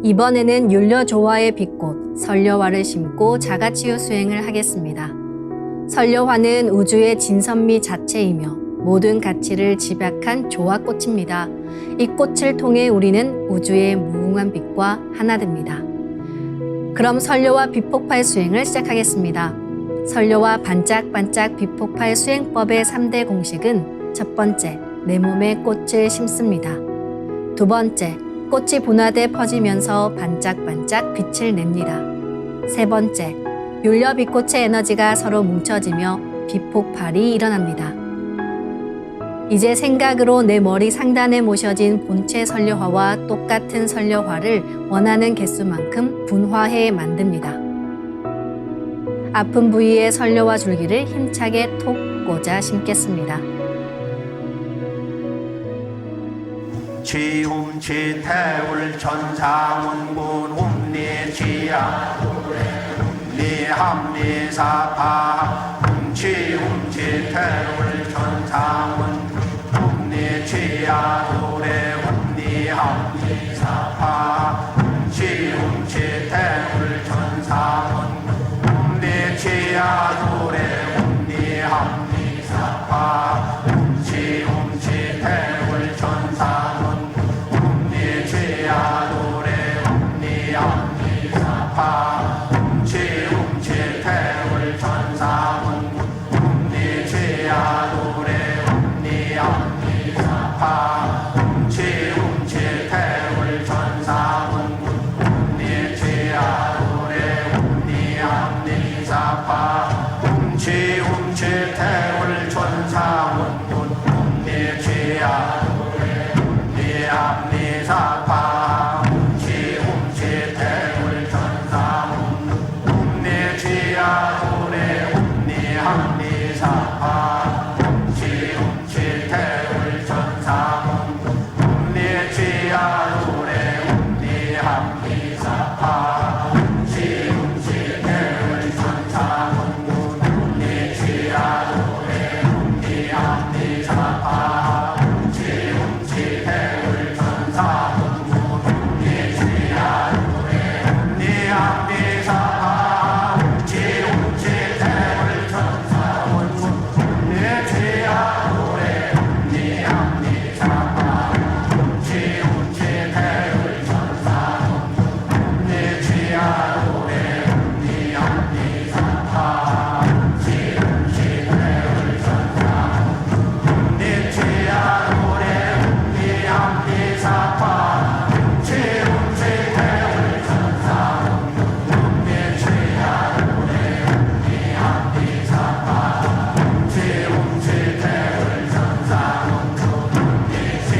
이번에는 율려조화의 빛꽃 설려화를 심고 자가치유 수행을 하겠습니다. 설려화는 우주의 진선미 자체이며 모든 가치를 집약한 조화꽃입니다. 이 꽃을 통해 우리는 우주의 무궁한 빛과 하나 됩니다. 그럼 설려화 빛폭발 수행을 시작하겠습니다. 설려화 반짝반짝 빛폭발 수행법의 3대 공식은 첫 번째, 내 몸에 꽃을 심습니다. 두 번째, 꽃이 분화돼 퍼지면서 반짝반짝 빛을 냅니다. 세 번째, 율려 빛꽃의 에너지가 서로 뭉쳐지며 빛폭발이 일어납니다. 이제 생각으로 내 머리 상단에 모셔진 본체 설려화와 똑같은 설려화를 원하는 개수만큼 분화해 만듭니다. 아픈 부위에 설려화 줄기를 힘차게 톡 꽂아 심겠습니다. 지움지태울 천상운군 움니지야 움니함니사파 지움지태울 천상운 움니지야 도래 움니함니사파 지움지태울 천상운 움니지야 도래 움니함니사파 지움지태울 천상운 움니지야도래 움니함니사파 지움지태울 천상운 움니지야도래 움니함니사파 지움지태울 천상운 움니지야도래 움니함니사파 지움지태울 천상운 움니지야도래 움니함니사파 지움지태울 천상운 움니지야도래 움니함니사파 지움지태울 천상운 움니지야도래 움니함니사파 지움지태울 천상운 움니지야도래 움니함니사파 지움지태울 천상운 움니지야도래 움니함니사파 지움지태울 천상운 움니지야도래 움니함니사파 지움지태울 천상운 움니지야도래 움니함니사파 지움지태울 천상운 움니지야도래 움니함니사파 지움지태울 천상운 움니지야도래 움니함니사파 지움지태울 천상운 움니지야도래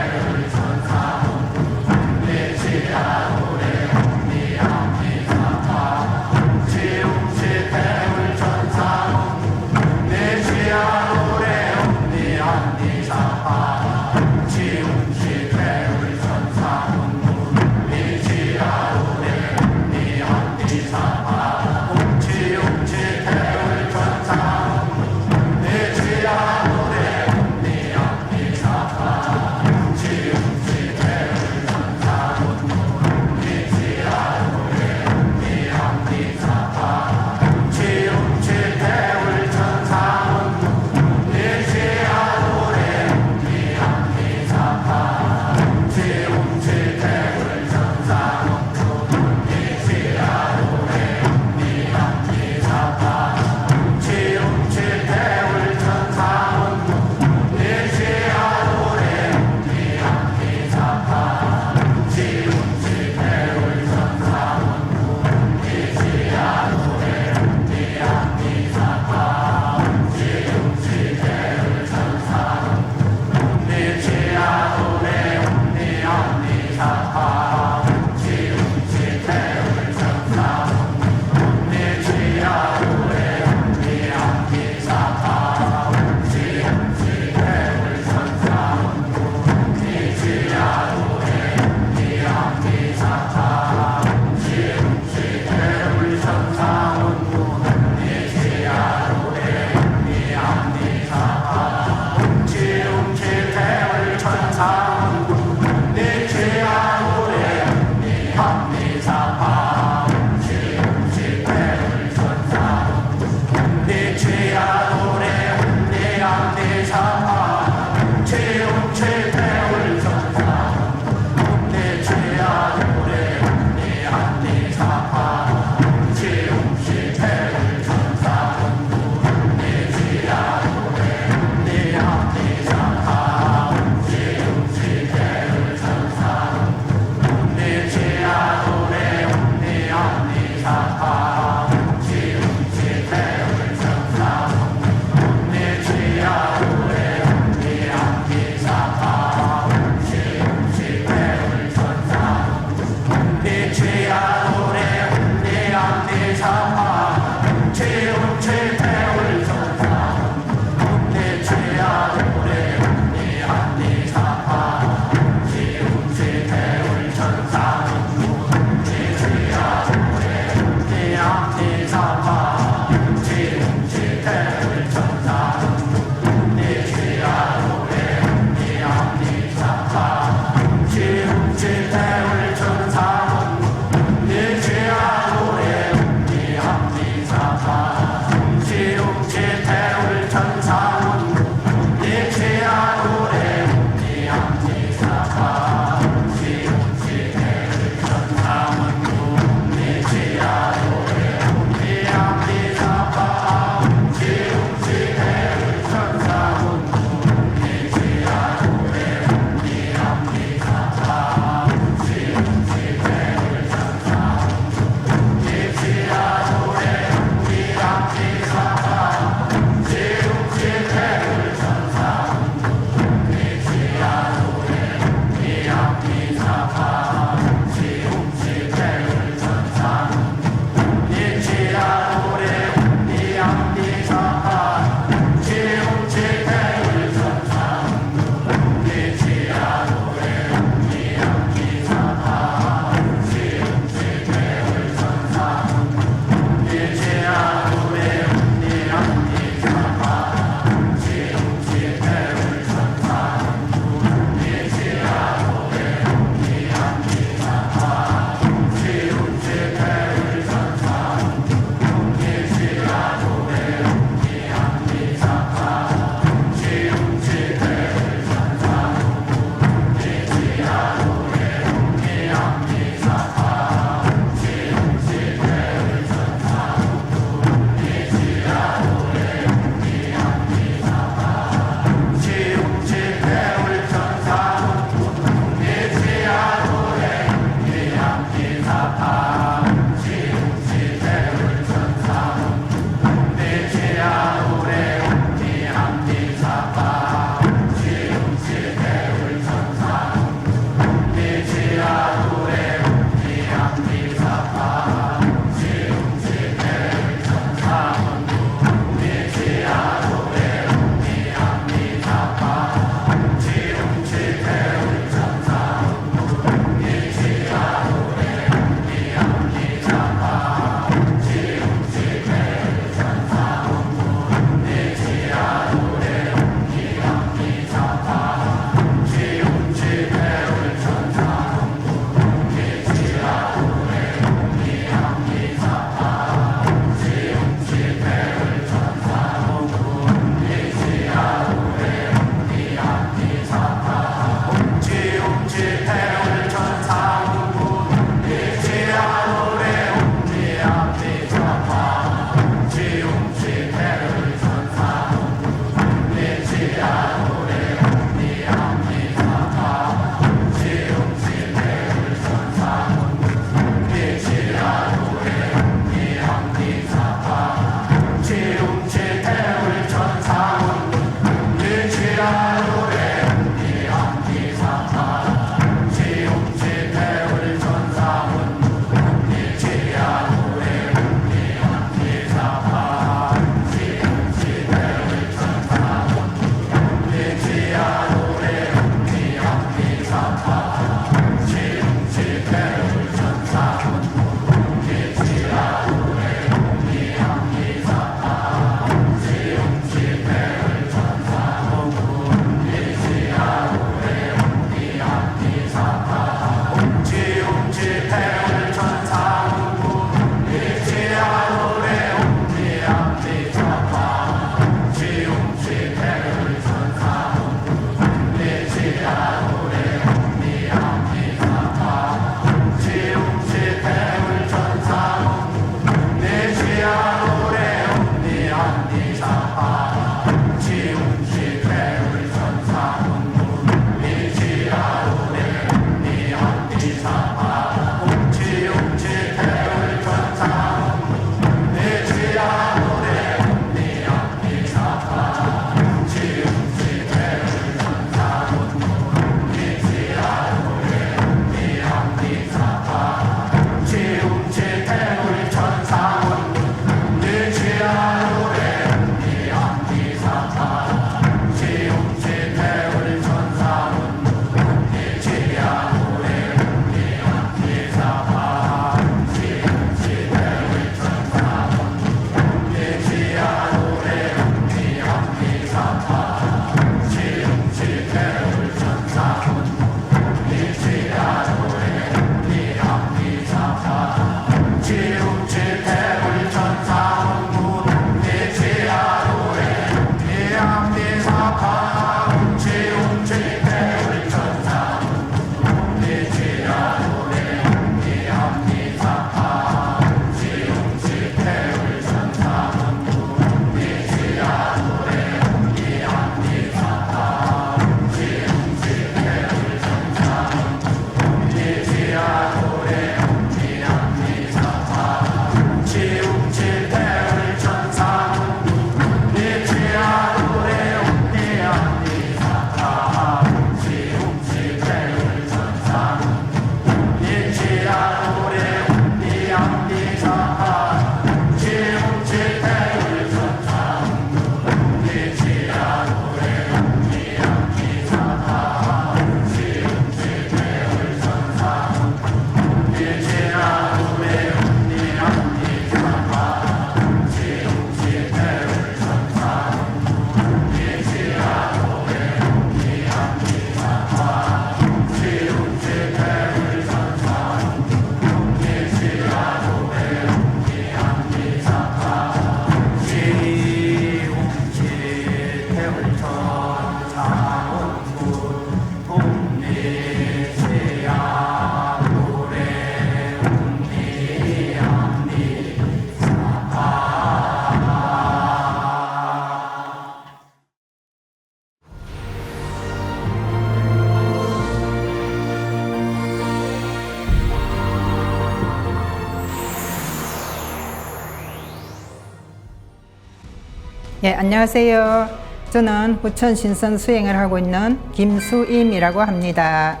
예, 안녕하세요. 저는 후천 신선 수행을 하고 있는 김수임이라고 합니다.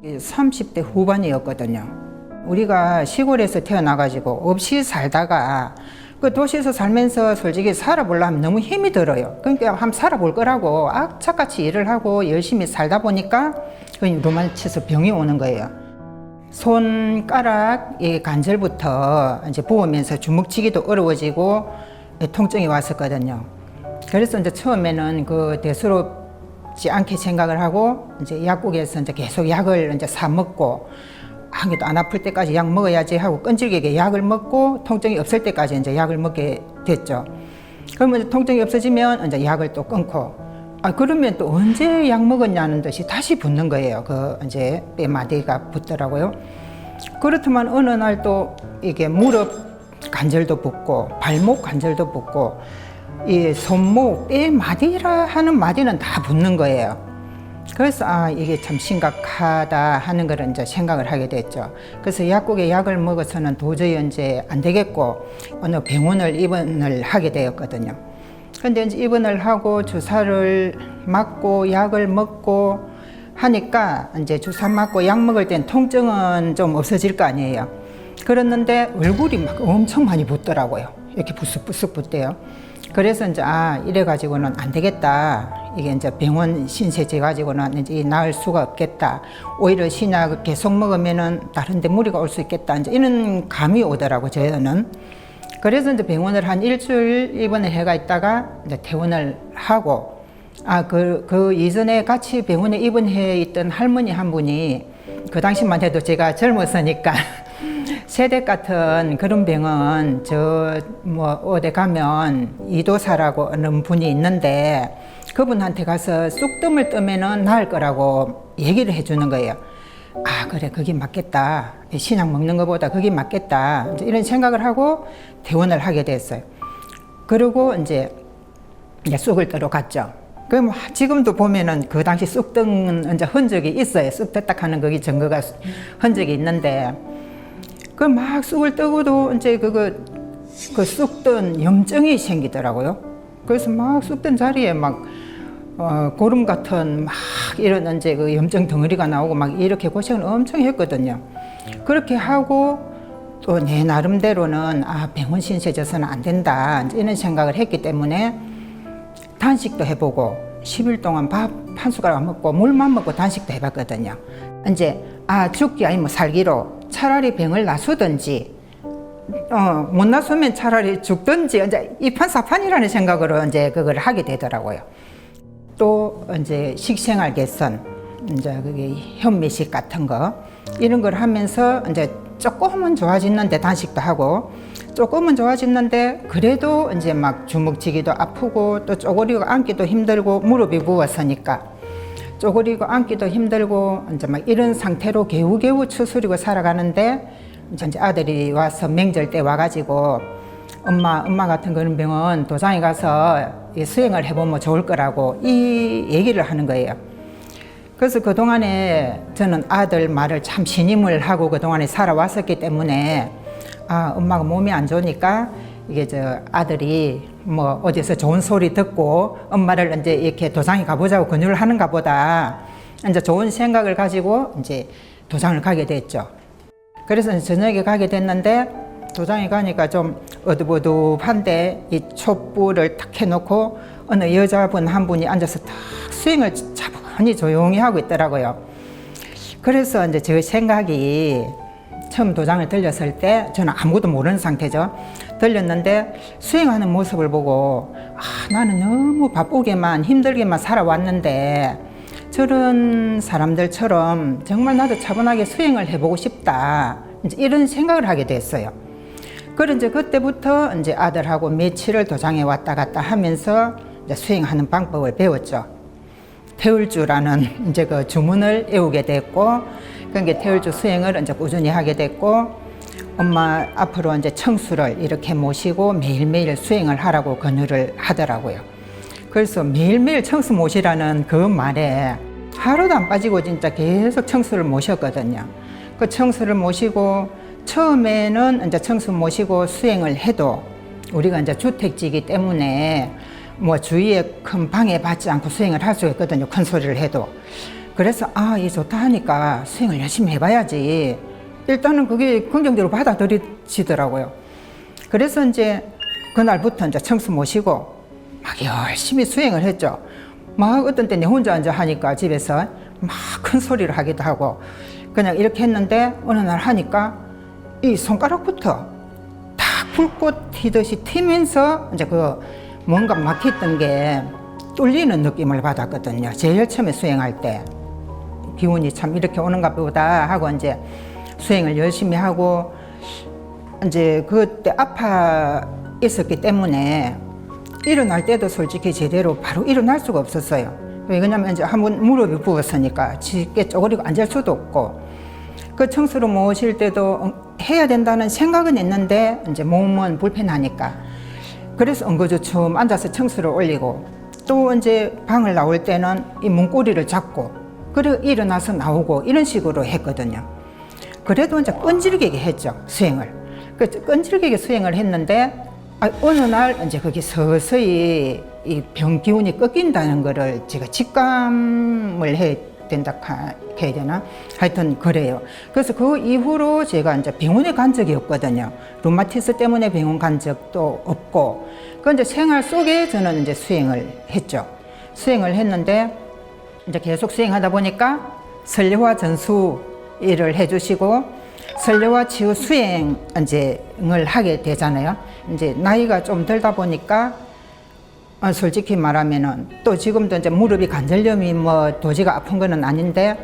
이 30대 후반이었거든요. 우리가 시골에서 태어나가지고 없이 살다가 그 도시에서 살면서 솔직히 살아보려면 너무 힘이 들어요. 그러니까 한번 살아볼 거라고 악착같이 일을 하고 열심히 살다 보니까 그 루마티스 병이 오는 거예요. 손가락 이 관절부터 이제 부으면서 주먹쥐기도 어려워지고 통증이 왔었거든요. 그래서 이제 처음에는 그 대수롭지 않게 생각을 하고 이제 약국에서 이제 계속 약을 이제 사 먹고 아무도 안 아플 때까지 약 먹어야지 하고 끈질기게 약을 먹고 통증이 없을 때까지 이제 약을 먹게 됐죠. 그러면 이제 통증이 없어지면 이제 약을 또 끊고 그러면 또 언제 약 먹었냐는 듯이 다시 붓는 거예요. 그 이제 뼈마디가 붓더라고요. 그렇지만 어느 날 또 이게 무릎 관절도 붓고 발목 관절도 붓고 이 손목 뼈마디라 하는 마디는 다 붓는 거예요. 그래서 이게 참 심각하다 하는 걸 이제 생각을 하게 됐죠. 그래서 약국에 약을 먹어서는 도저히 이제 안 되겠고 어느 병원을 입원을 하게 되었거든요. 근데 이제 입원을 하고 주사를 맞고 약을 먹고 하니까 이제 주사 맞고 약 먹을 땐 통증은 좀 없어질 거 아니에요. 그랬는데 얼굴이 막 엄청 많이 붓더라고요. 이렇게 부스부스 붓대요. 그래서 이제 이래 가지고는 안 되겠다. 이게 이제 병원 신세 져 가지고는 이제 나을 수가 없겠다. 오히려 신약 계속 먹으면은 다른 데 무리가 올 수 있겠다. 이제 이런 감이 오더라고 저는. 그래서 이제 병원을 한 일주일 입원을 해가 있다가 이제 퇴원을 하고 그 이전에 같이 병원에 입원해 있던 할머니 한 분이 그 당시만 해도 제가 젊었으니까 세대 같은 그런 병은 어디 가면 이도사라고 하는 분이 있는데 그분한테 가서 쑥뜸을 뜨면은 나을 거라고 얘기를 해주는 거예요. 그래, 그게 맞겠다. 신약 먹는 것보다 그게 맞겠다. 이제 이런 생각을 하고 퇴원을 하게 됐어요. 그리고 이제 쑥을 뜨러 갔죠. 그럼 지금도 보면은 그 당시 쑥 뜬 이제 흔적이 있어요. 쑥 떴다 하는 거기 증거가 흔적이 있는데 그 막 쑥을 뜨고도 이제 그 쑥 뜬 염증이 생기더라고요. 그래서 막 쑥 뜬 자리에 막 고름 같은 막 이런 이제 그 염증 덩어리가 나오고 막 이렇게 고생을 엄청 했거든요. 그렇게 하고 또 내 나름대로는 병원 신세 져서는 안 된다 이런 생각을 했기 때문에 단식도 해보고 10일 동안 밥 한 숟가락 먹고 물만 먹고 단식도 해봤거든요. 이제 죽기 아니면 살기로 차라리 병을 놔두든지 못 놔두면 차라리 죽든지 이제 이판사판이라는 생각으로 이제 그걸 하게 되더라고요. 또 이제 식생활 개선, 이제 그게 현미식 같은 거 이런 걸 하면서 이제 조금은 좋아졌는데 단식도 하고 조금은 좋아졌는데 그래도 이제 막 주먹쥐기도 아프고 또 쪼그리고 앉기도 힘들고 무릎이 부었으니까 쪼그리고 앉기도 힘들고 이제 막 이런 상태로 겨우겨우 추스리고 살아가는데 이제 아들이 와서 명절 때 와가지고 엄마 같은 그런 병은 도장에 가서 수행을 해보면 좋을 거라고 이 얘기를 하는 거예요. 그래서 그동안에 저는 아들 말을 참 신임을 하고 그동안에 살아왔었기 때문에 엄마가 몸이 안 좋으니까 이게 아들이 뭐 어디서 좋은 소리 듣고 엄마를 이제 이렇게 도장에 가보자고 권유를 하는가 보다 이제 좋은 생각을 가지고 이제 도장을 가게 됐죠. 그래서 저녁에 가게 됐는데 도장에 가니까 좀 어둑어둑한데 이 촛불을 탁 해놓고 어느 여자분 한 분이 앉아서 딱 수행을 차분히 조용히 하고 있더라고요. 그래서 이제 제 생각이 처음 도장을 들렸을 때 저는 아무것도 모르는 상태죠. 들렸는데 수행하는 모습을 보고 나는 너무 바쁘게만 힘들게만 살아왔는데 저런 사람들처럼 정말 나도 차분하게 수행을 해보고 싶다. 이제 이런 생각을 하게 됐어요. 그래 이제 그때부터 이제 아들하고 며칠을 도장에 왔다 갔다 하면서 이제 수행하는 방법을 배웠죠. 태울주라는 이제 그 주문을 외우게 됐고, 그러니까 태울주 수행을 이제 꾸준히 하게 됐고, 엄마 앞으로 이제 청수를 이렇게 모시고 매일매일 수행을 하라고 권유를 하더라고요. 그래서 매일매일 청수 모시라는 그 말에 하루도 안 빠지고 진짜 계속 청수를 모셨거든요. 그 청수를 모시고 처음에는 이제 청수 모시고 수행을 해도 우리가 이제 주택지이기 때문에 뭐 주위에 큰 방해받지 않고 수행을 할 수 있거든요. 큰 소리를 해도. 그래서 이 좋다 하니까 수행을 열심히 해봐야지. 일단은 그게 긍정적으로 받아들이시더라고요. 그래서 이제 그날부터 이제 청수 모시고 막 열심히 수행을 했죠. 막 어떤 때 내 혼자 앉아 하니까 집에서 막 큰 소리를 하기도 하고 그냥 이렇게 했는데 어느 날 하니까 이 손가락부터 딱 불꽃 튀듯이 튀면서 이제 그 뭔가 막혔던 게 뚫리는 느낌을 받았거든요. 제일 처음에 수행할 때 기운이 참 이렇게 오는가 보다 하고 이제 수행을 열심히 하고 이제 그때 아파 있었기 때문에 일어날 때도 솔직히 제대로 바로 일어날 수가 없었어요. 왜냐면 이제 한번 무릎이 부었으니까 쉽게 쪼그리고 앉을 수도 없고 그 청수로 모실 때도 해야 된다는 생각은 있는데 이제 몸은 불편하니까 그래서 엉거주춤 앉아서 청수를 올리고 또 이제 방을 나올 때는 이 문고리를 잡고 그리고 일어나서 나오고 이런 식으로 했거든요. 그래도 이제 끈질기게 했죠, 수행을. 그 끈질기게 수행을 했는데 어느 날 이제 거기 서서히 이 병 기운이 꺾인다는 거를 제가 직감을 해야 된다 해야 되나? 하여튼 그래요. 그래서 그 이후로 제가 이제 병원에 간 적이 없거든요. 룸마티스 때문에 병원 간 적도 없고, 그 이제 생활 속에 저는 이제 수행을 했죠. 수행을 했는데 이제 계속 수행하다 보니까 설례화 전수 일을 해주시고 설례화 치유 수행 이제를 하게 되잖아요. 이제 나이가 좀 들다 보니까 솔직히 말하면은 또 지금도 이제 무릎이 관절염이 뭐 도지가 아픈 거는 아닌데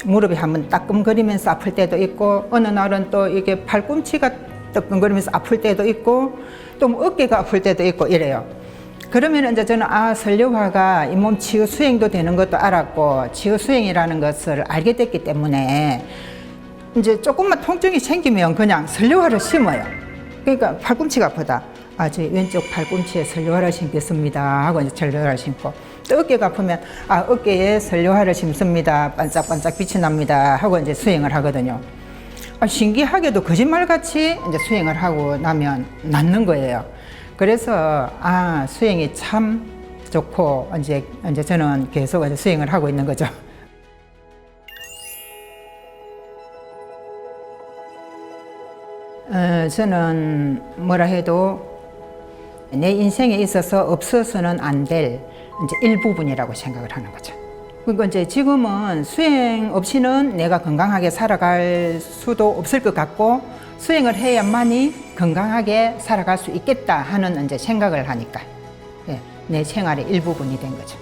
무릎이 한번 따끔거리면서 아플 때도 있고 어느 날은 또 이게 팔꿈치가 따끔거리면서 아플 때도 있고 또 뭐 어깨가 아플 때도 있고 이래요. 그러면 이제 저는 설례화가 잇몸 치유 수행도 되는 것도 알았고 치유 수행이라는 것을 알게 됐기 때문에 이제 조금만 통증이 생기면 그냥 설례화를 심어요. 그러니까 팔꿈치가 아프다. 저 왼쪽 팔꿈치에 설례화를 심겠습니다 하고 이제 설례화를 심고 또 어깨가 아프면 어깨에 설례화를 심습니다. 반짝반짝 빛이 납니다 하고 이제 수행을 하거든요. 신기하게도 거짓말같이 이제 수행을 하고 나면 낫는 거예요. 그래서 수행이 참 좋고 이제 저는 계속 이제 수행을 하고 있는 거죠. 저는 뭐라 해도 내 인생에 있어서 없어서는 안 될 이제 일부분이라고 생각을 하는 거죠. 그러니까 이제 지금은 수행 없이는 내가 건강하게 살아갈 수도 없을 것 같고 수행을 해야만이 건강하게 살아갈 수 있겠다 하는 이제 생각을 하니까 내 생활의 일부분이 된 거죠.